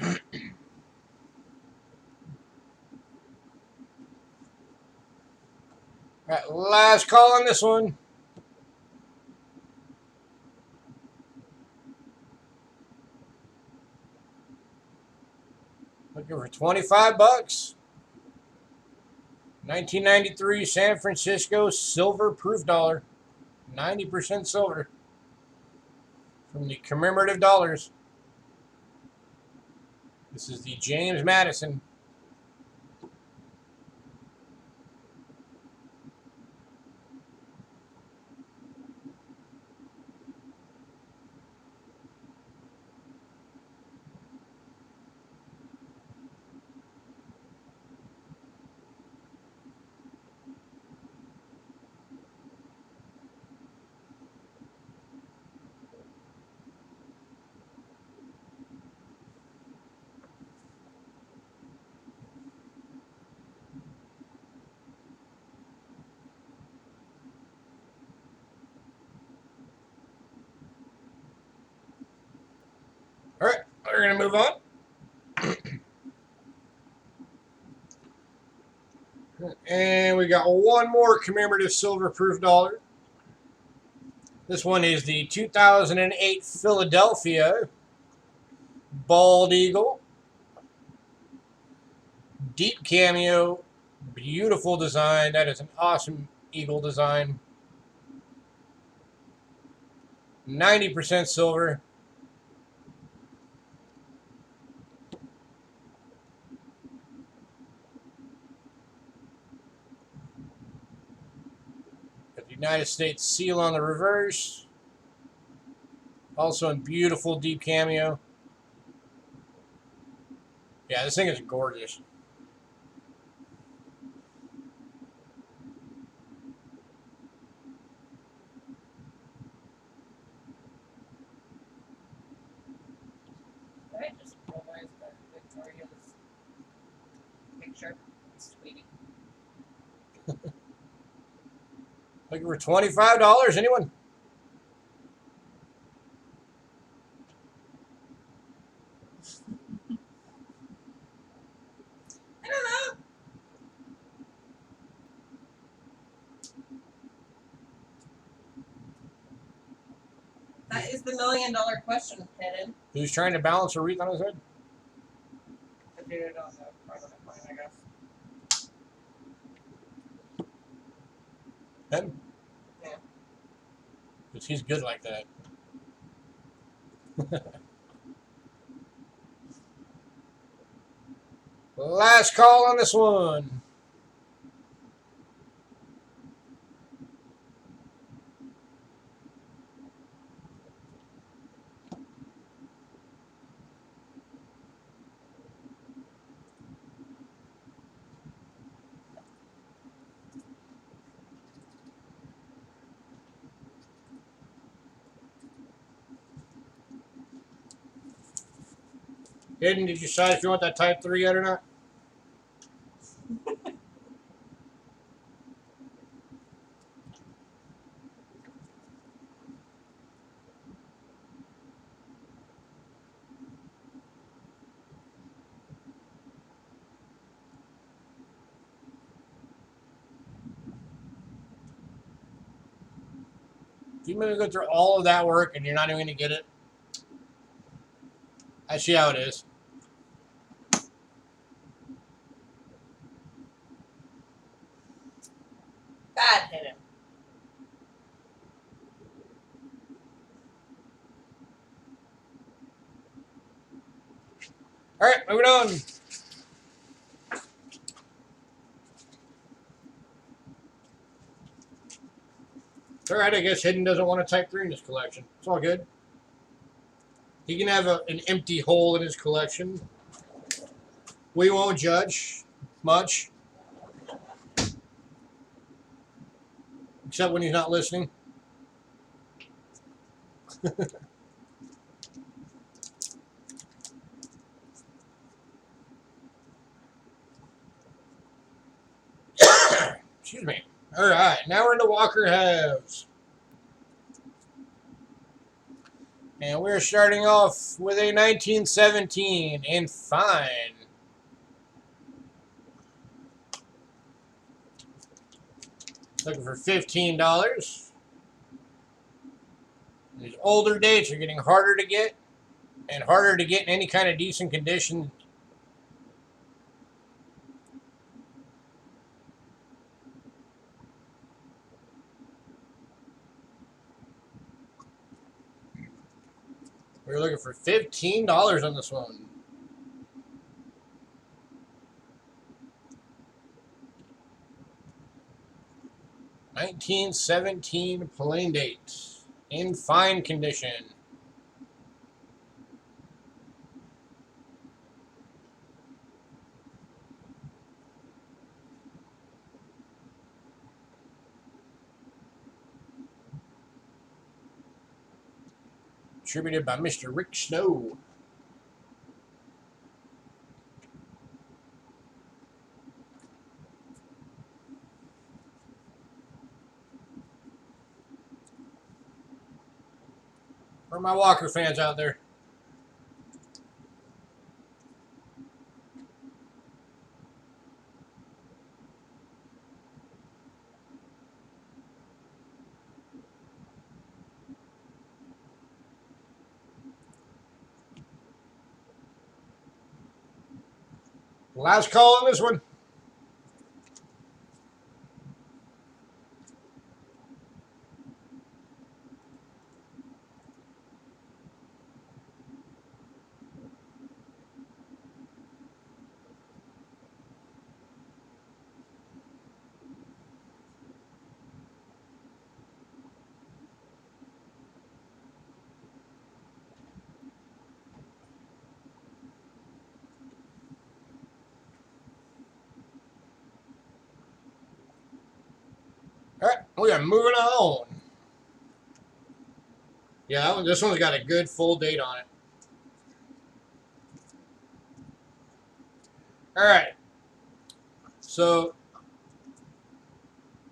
All right, last call on this one. Looking for $25. 1993 San Francisco silver proof dollar. 90% silver. From the commemorative dollars. This is the James Madison. All right, we're going to move on. And we got one more commemorative silver proof dollar. This one is the 2008 Philadelphia Bald Eagle. Deep Cameo. Beautiful design. That is an awesome eagle design. 90% silver. Got the United States seal on the reverse. Also in beautiful deep cameo. Yeah, this thing is gorgeous. Did I just roll my eyes back? Looking for $25. Anyone? I don't know. That is the $1 million question, Hidden. Who's trying to balance a wreath on his head? The dude on the front of the coin, I guess. Him? Yeah. Because he's good like that. Last call on this one. Hidden, did you decide if you want that type 3 yet or not? If you're going to go through all of that work and you're not even going to get it, I see how it is. Bad Hidden. All right, moving on. All right, I guess Hidden doesn't want a type 3 in his collection. It's all good. He can have an empty hole in his collection. We won't judge much. Except when he's not listening. Excuse me. All right, now we're into Walker halves. And we're starting off with a 1917 in fine. Looking for $15. These older dates are getting harder to get and harder to get in any kind of decent condition. We're looking for $15 on this one. $19.17 plain date in fine condition. Attributed by Mr. Rick Snow. For my Walker fans out there. Last call on this one. All right, we are moving on. Yeah, this one's got a good full date on it. All right. So,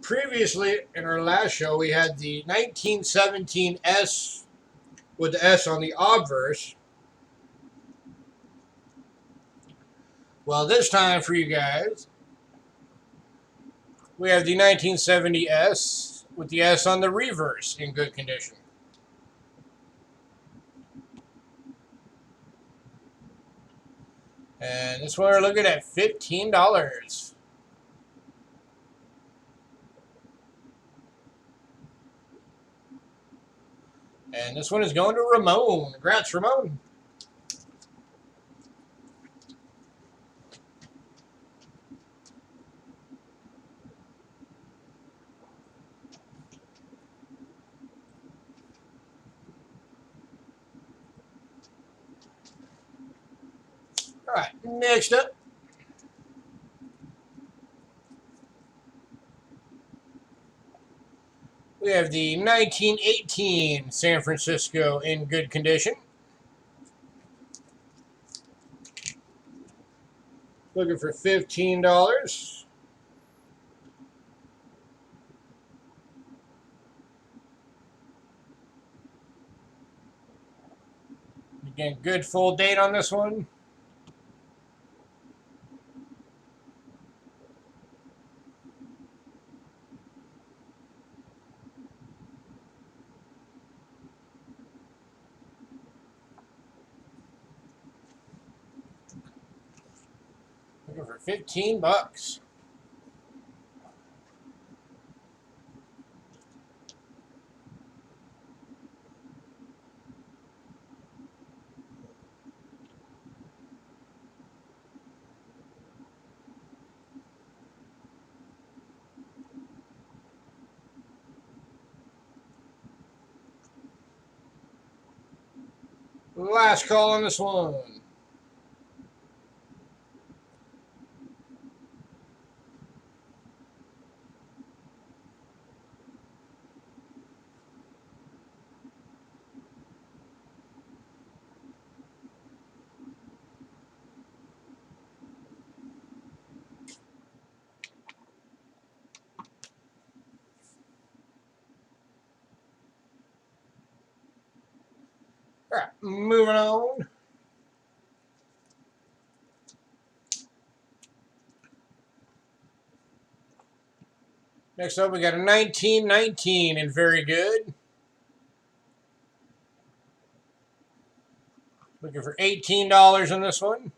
Previously, in our last show, we had the 1917 S with the S on the obverse. Well, this time for you guys, we have the 1970 S with the S on the reverse in good condition. And this one we're looking at $15. And this one is going to Ramon. Congrats, Ramon. All right, next up, we have the 1918 San Francisco in good condition. Looking for $15. Again, good full date on this one. Looking for $15. Last call on this one. All right, moving on. Next up, we got a 1919 and very good. Looking for $18 on this one.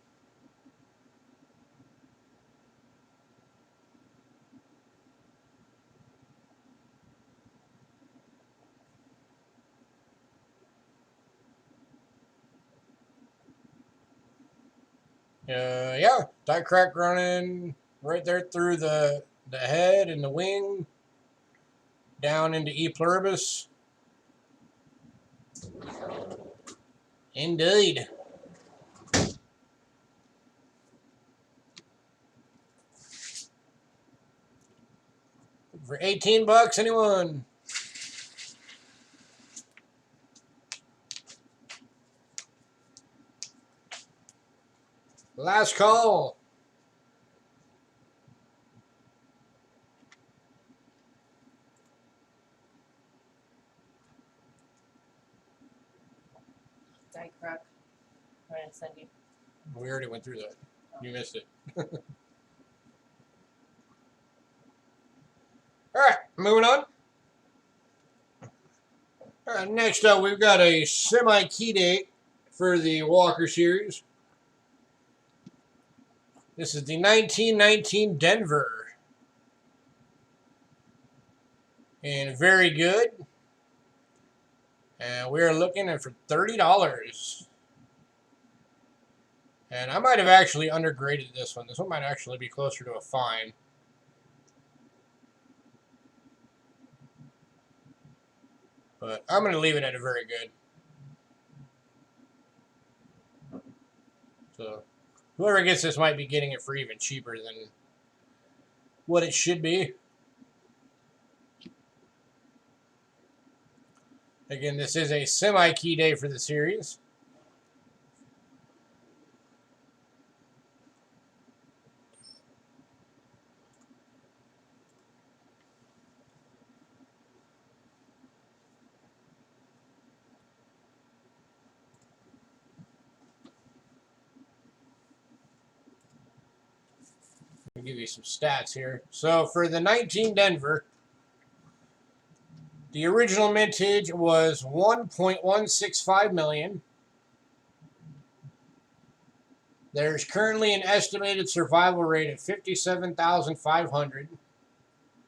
Yeah, die crack running right there through the head and the wing, down into E pluribus. Indeed. For $18, anyone? Last call. Die crack. I'm gonna send you. We already went through that. You missed it. All right, moving on. All right, next up, we've got a semi-key date for the Walker series. This is the 1919 Denver. And very good. And we're looking at for $30. And I might have actually undergraded this one. This one might actually be closer to a fine. But I'm going to leave it at a very good. So whoever gets this might be getting it for even cheaper than what it should be. Again, this is a semi-key day for the series. I'll give you some stats here. So for the 19 Denver, the original mintage was 1.165 million. There's currently an estimated survival rate of 57,500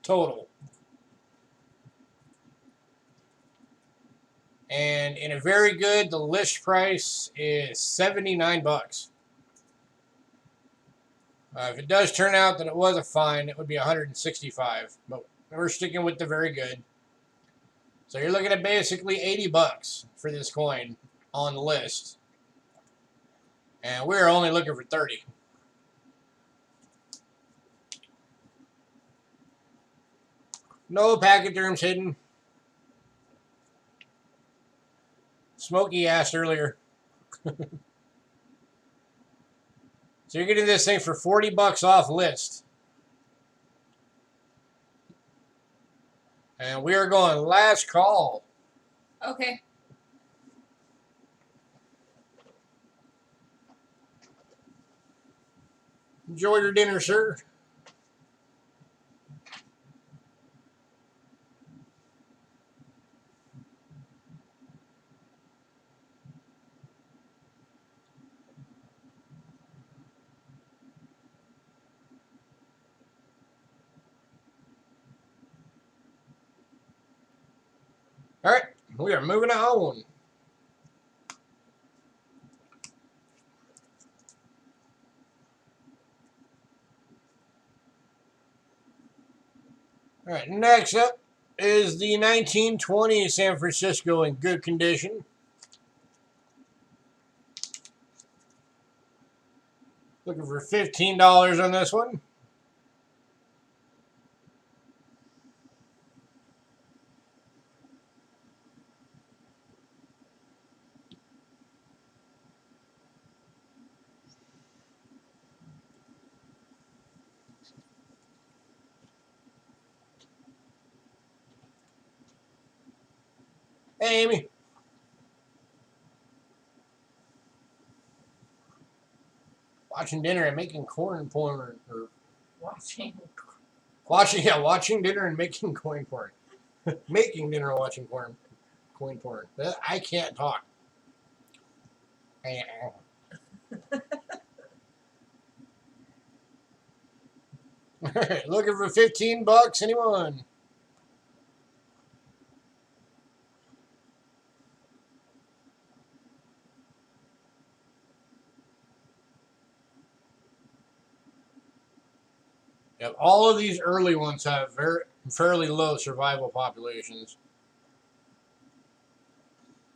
total. And in a very good, the list price is $79. If it does turn out that it was a fine, it would be $165. But we're sticking with the very good. So you're looking at basically $80 for this coin on the list. And we're only looking for 30. No pachyderms hidden. Smokey asked earlier. So you're getting this thing for $40 off list. And we are going last call. Okay. Enjoy your dinner, sir. All right, we are moving on. All right, next up is the 1920 San Francisco in good condition. Looking for $15 on this one. Hey, Amy. Watching dinner and making coin porn, or Watching. watching dinner and making coin porn. Making dinner and watching porn, coin porn. I can't talk. All right, looking for $15. Anyone? Yep, all of these early ones have fairly low survival populations.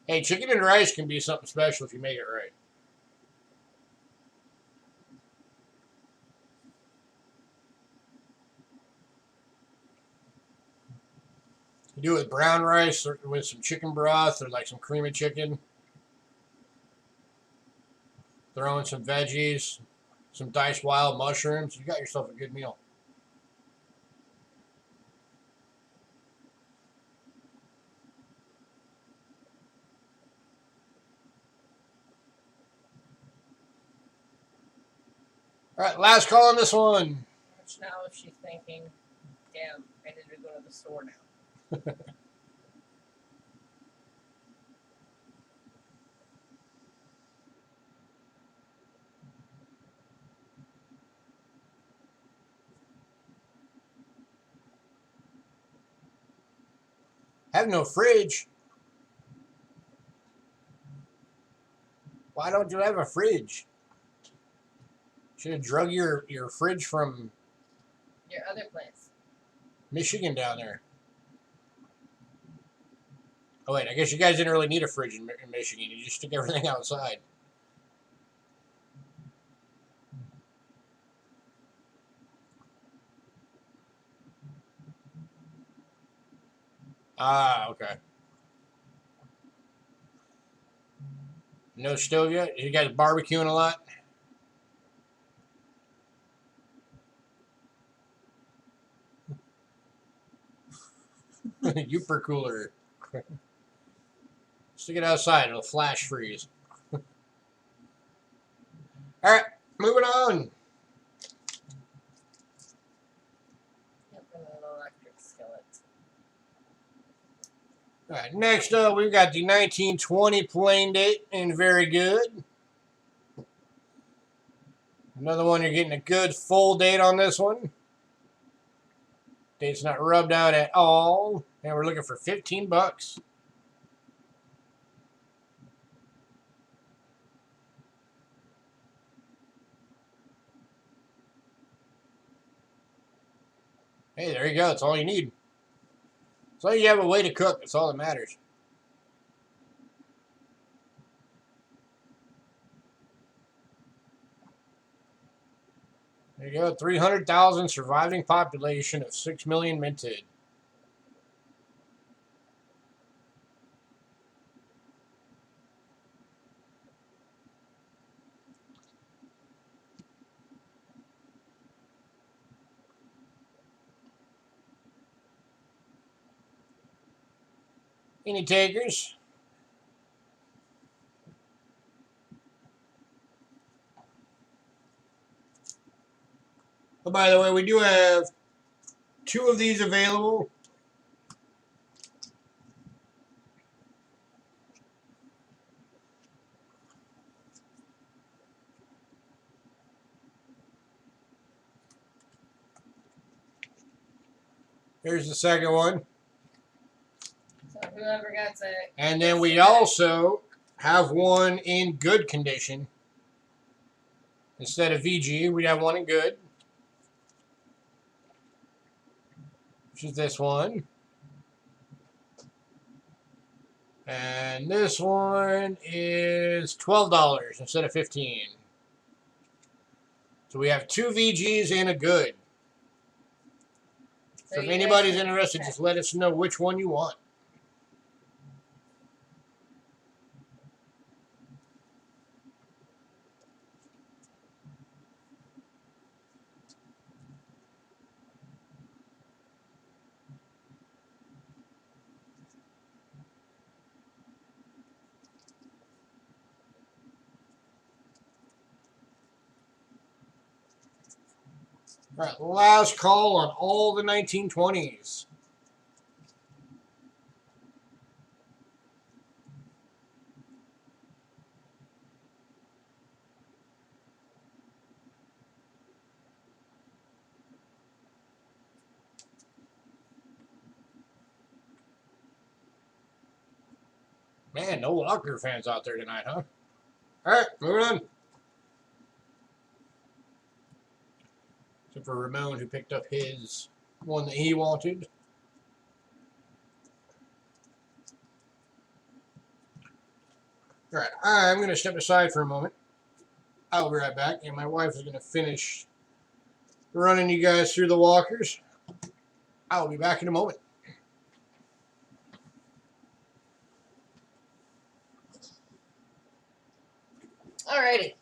Hey, chicken and rice can be something special if you make it right. You do it with brown rice or with some chicken broth or like some cream of chicken. Throw in some veggies, some diced wild mushrooms. You got yourself a good meal. All right, last call on this one. Which now she's thinking, damn, I need to go to the store now. Have no fridge. Why don't you have a fridge? Should have drug your fridge from Your other place. Michigan down there. Oh wait, I guess you guys didn't really need a fridge in Michigan. You just took everything outside. Ah, okay. No stove yet? You guys barbecuing a lot? Youper cooler. Stick it outside, it'll flash freeze. Alright, moving on. All right, next up, we've got the 1920 plain date in very good. Another one, you're getting a good full date on this one. Date's not rubbed out at all. And we're looking for 15 bucks. Hey, there you go. That's all you need. As long as you have a way to cook, that's all that matters. There you go. 300,000 surviving population of 6 million minted. Any takers? Oh, by the way, we do have 2 of these available. Here's the second one. So whoever gets it. And then we also have one in good condition. Instead of VG, we have one in good. Which is this one. And this one is $12 instead of $15. So we have 2 VGs and a good. So if anybody's interested, just let us know which one you want. All right, last call on all the 1920s. Man, no Locker fans out there tonight, huh? All right, moving on. Except for Ramon, who picked up his one that he wanted. All right, I'm going to step aside for a moment. I'll be right back, and my wife is going to finish running you guys through the walkers. I'll be back in a moment. Alrighty.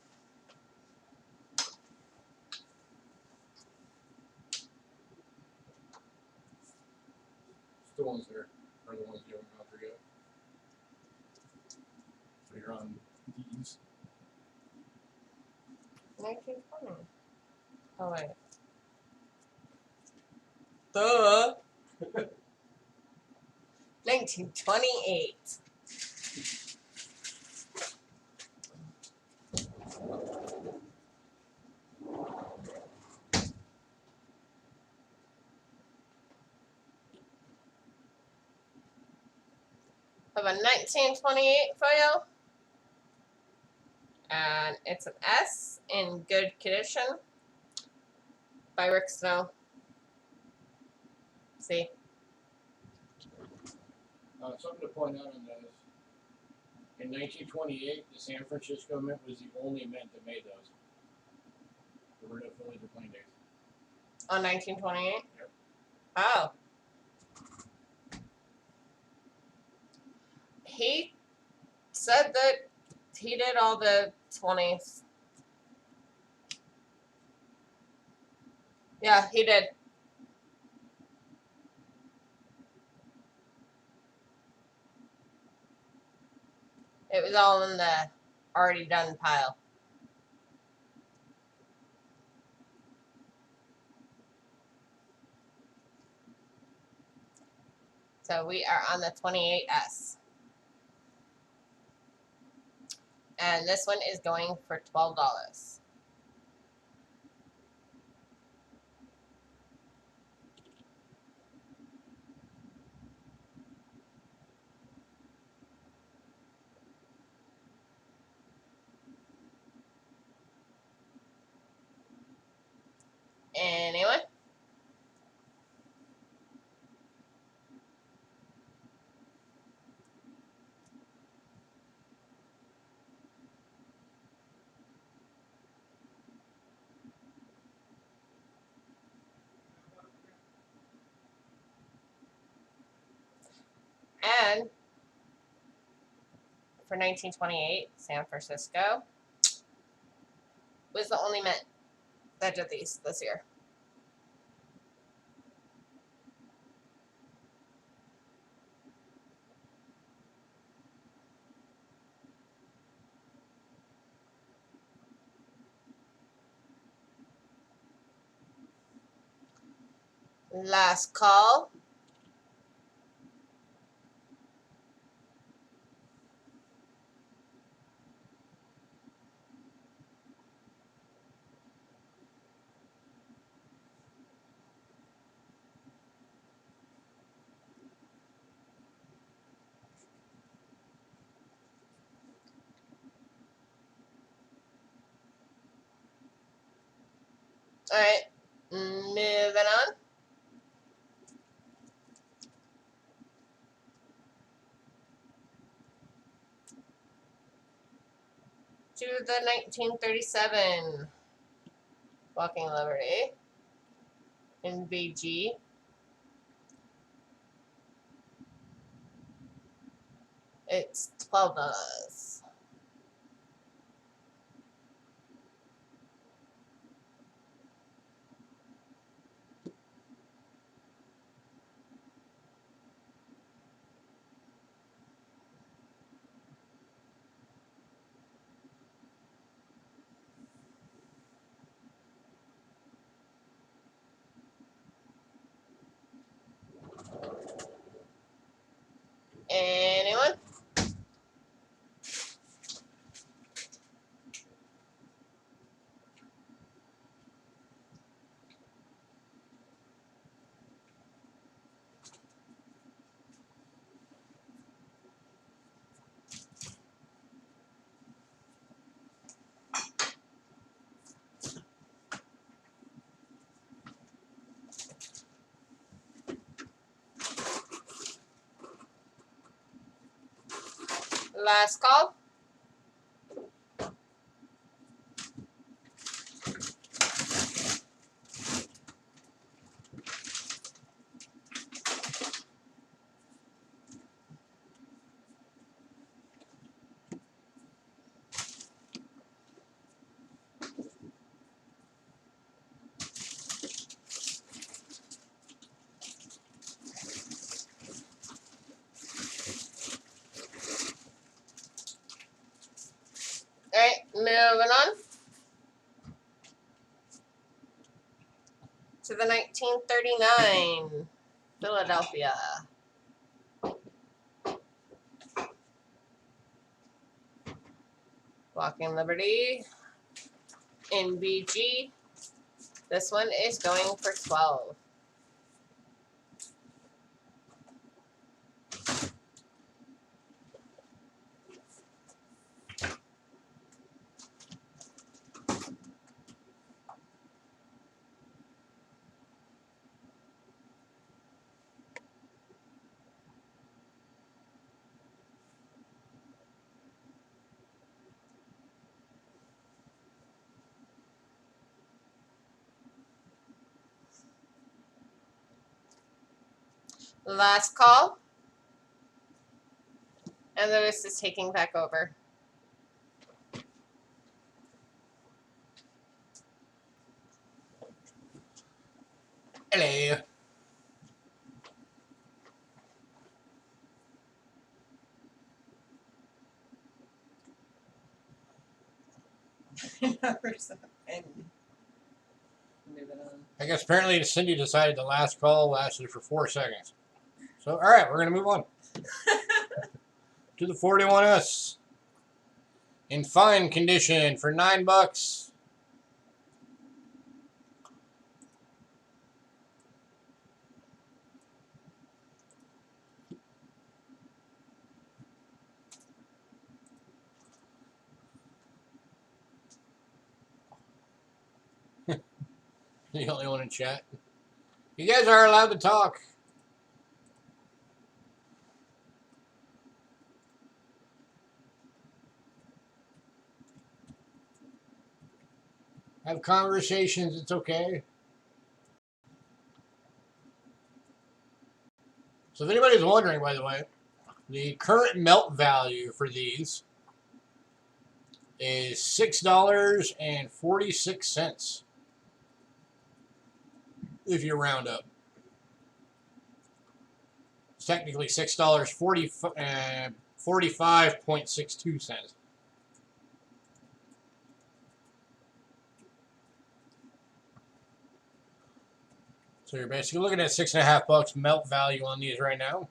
The ones that are the ones you haven't gone through yet. So you're on these. 1920. Oh, wait. Duh. 1928. Of a 1928 foil. And it's an S in good condition by Rick Snow. See? Something to point out on this. In 1928, the San Francisco Mint was the only mint that made those. There were no Phillies or plain days. On 1928? Yep. Oh. He said that he did all the 20s. Yeah, he did. It was all in the already done pile. So we are on the 28S. And this one is going for $12. Anyone? And for 1928, San Francisco was the only mint that did these this year. Last call. All right, moving on. To the 1937 Walking Liberty in BG. It's $12. Anyone? Last call. All right, moving on to the 1939 Philadelphia. Walking Liberty in BG. This one is going for $12. Last call. And Lewis is taking back over. Hello. And moving on. I guess apparently Cindy decided the last call lasted for 4 seconds. So, all right, we're going to move on to the 41S in fine condition for $9. The only one in chat. You guys are allowed to talk. Have conversations, it's okay. So if anybody's wondering, by the way, the current melt value for these is $6.46 if you round up. It's technically $6.45.62. So you're basically looking at $6.50 melt value on these right now.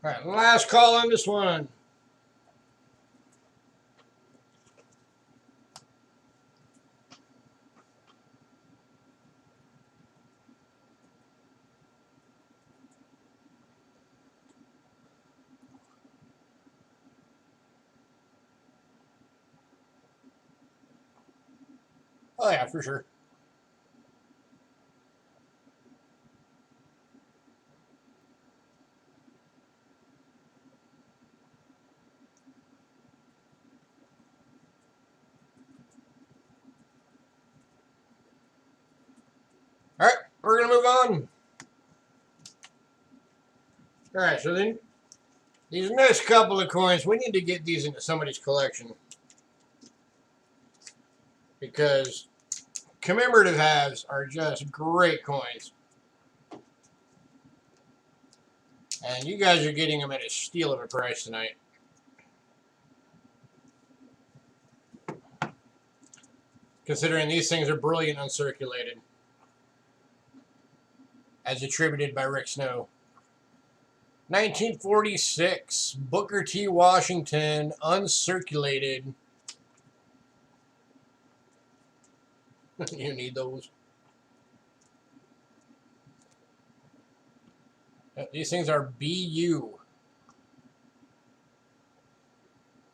All right, last call on this one. Oh yeah, for sure. All right, we're gonna move on. All right, so then these next couple of coins, we need to get these into somebody's collection because commemorative halves are just great coins. And you guys are getting them at a steal of a price tonight. Considering these things are brilliant uncirculated. As attributed by Rick Snow. 1946, Booker T. Washington, uncirculated. You need those. These things are BU.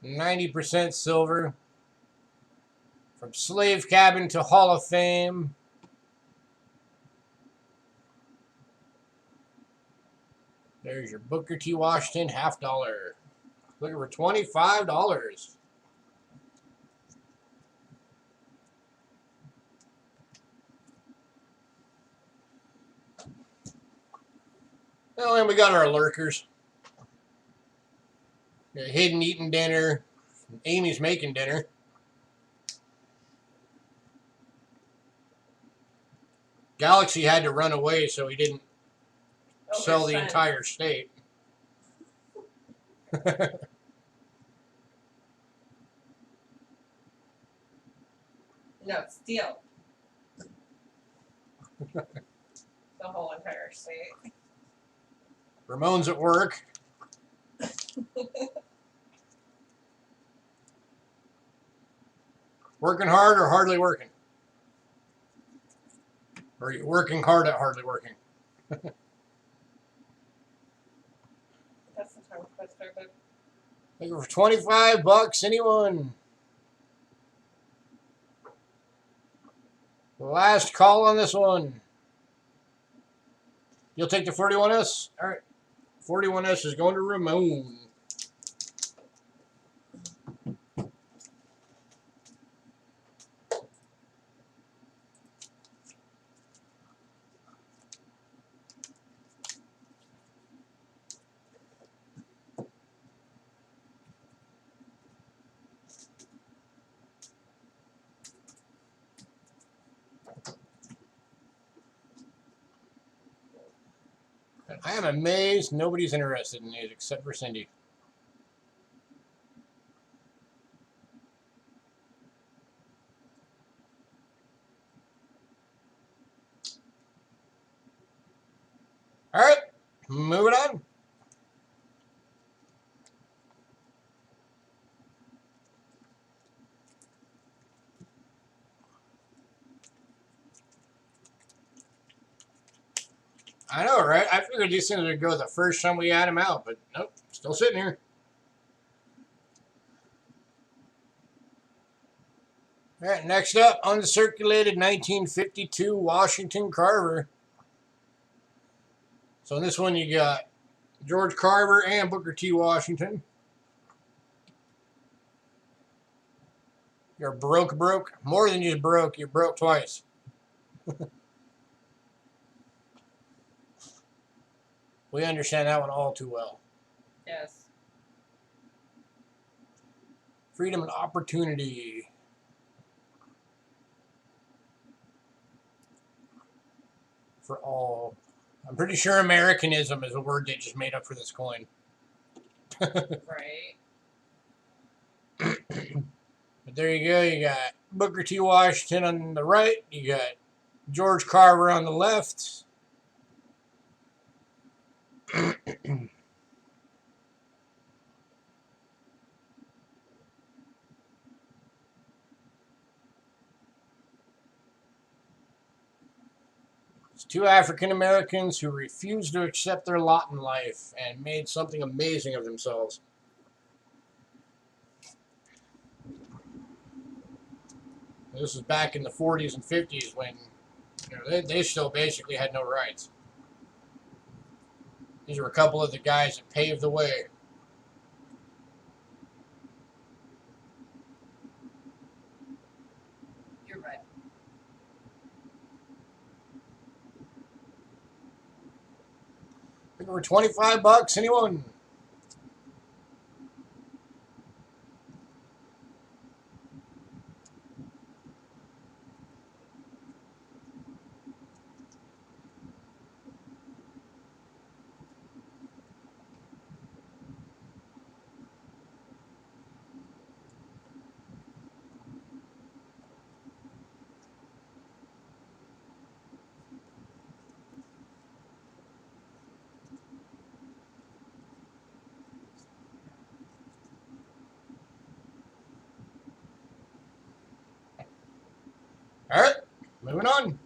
90% silver. From Slave Cabin to Hall of Fame. There's your Booker T. Washington $50. Looking for $25. Well, and we got our lurkers. Hidden eating dinner. Amy's making dinner. Galaxy had to run away so he didn't sell the entire state. No, steal. The whole entire state. Ramon's at work. Working hard or hardly working? Or are you working hard at hardly working? That's the time I started. Looking for $25, anyone? Last call on this one. You'll take the 41S? All right. 41S is going to Ramon. I am amazed nobody's interested in these except for Cindy. moving on. I know, right? I figured these things would go the first time we had them out, but nope, still sitting here. All right, next up, uncirculated 1952 Washington Carver. So in this one, you got George Carver and Booker T. Washington. You're broke. More than just broke. You're broke twice. We understand that one all too well. Yes. Freedom and opportunity. For all. I'm pretty sure Americanism is a word they just made up for this coin. Right. But there you go. You got Booker T. Washington on the right. You got George Carver on the left. It's two African Americans who refused to accept their lot in life and made something amazing of themselves. This was back in the 40s and 50s when they still basically had no rights. These were a couple of the guys that paved the way. You're right. I think we're $25. Anyone? All right, moving on.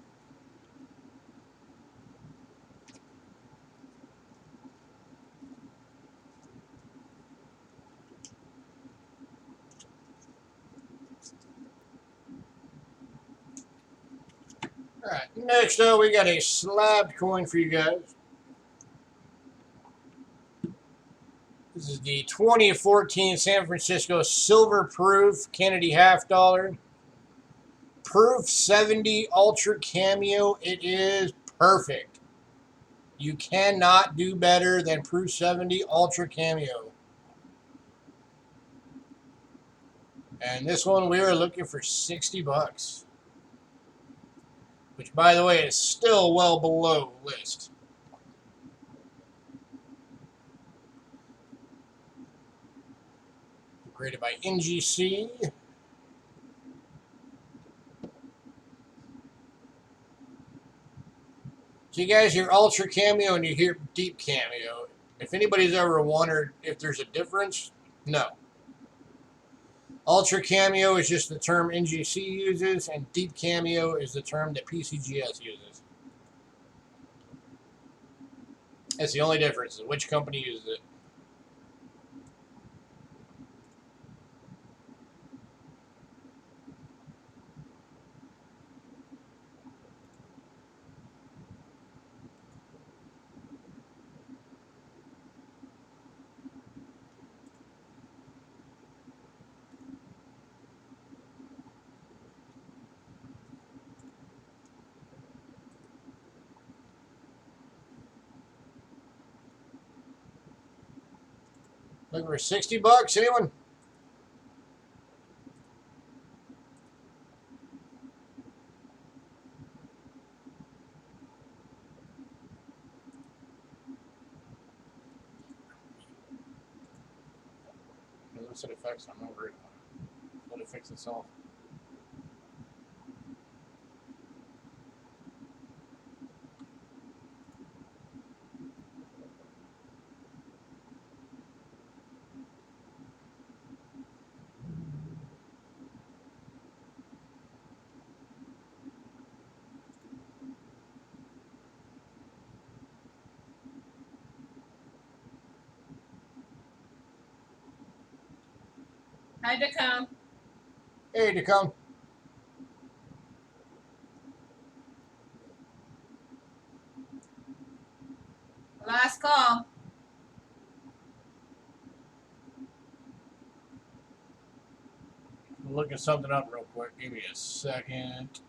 All right, next up we got a slabbed coin for you guys. This is the 2014 San Francisco Silver Proof Kennedy half dollar. Proof 70 Ultra Cameo. It is perfect. You cannot do better than Proof 70 Ultra Cameo. And this one we were looking for $60. Which, by the way, is still well below list. Graded by NGC. So you guys hear Ultra Cameo and you hear Deep Cameo. If anybody's ever wondered if there's a difference, no. Ultra Cameo is just the term NGC uses, and Deep Cameo is the term that PCGS uses. That's the only difference, is which company uses it. Looking for $60, anyone? Unless it affects, I'm not worried about it. Let it fix itself. Hi, Decone. Hey, Decone. Last call. I'm looking something up real quick. Give me a second.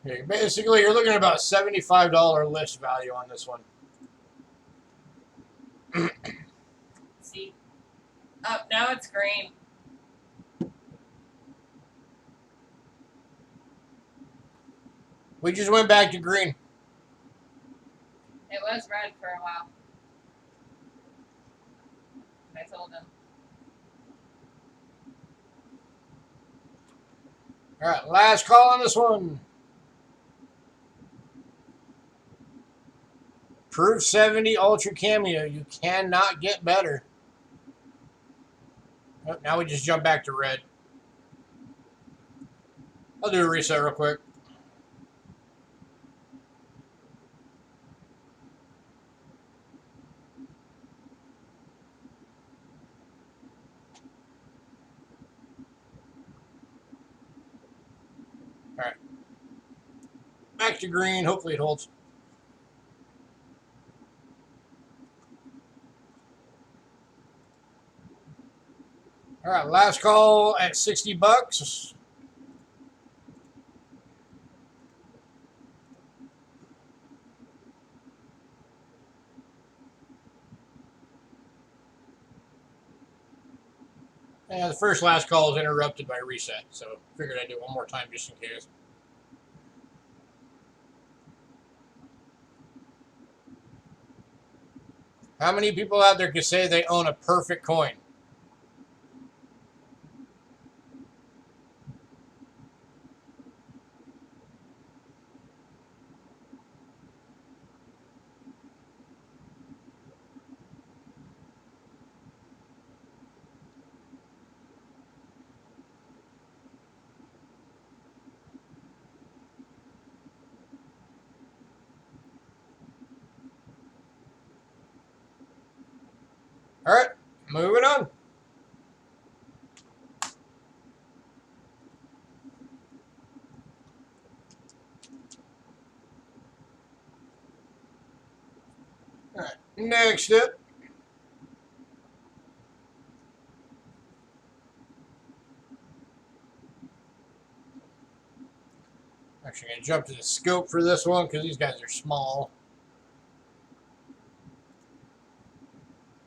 Okay, basically, you're looking at about $75 list value on this one. See. Oh, now it's green. We just went back to green. It was red for a while. I told him. All right, last call on this one. Proof 70 Ultra Cameo. You cannot get better. Oh, now we just jump back to red. I'll do a reset real quick. All right. Back to green. Hopefully it holds. All right, last call at $60. And the last call is interrupted by reset, so figured I'd do it one more time just in case. How many people out there can say they own a perfect coin? All right, moving on. All right, next up. Actually, going to jump to the scope for this one because these guys are small.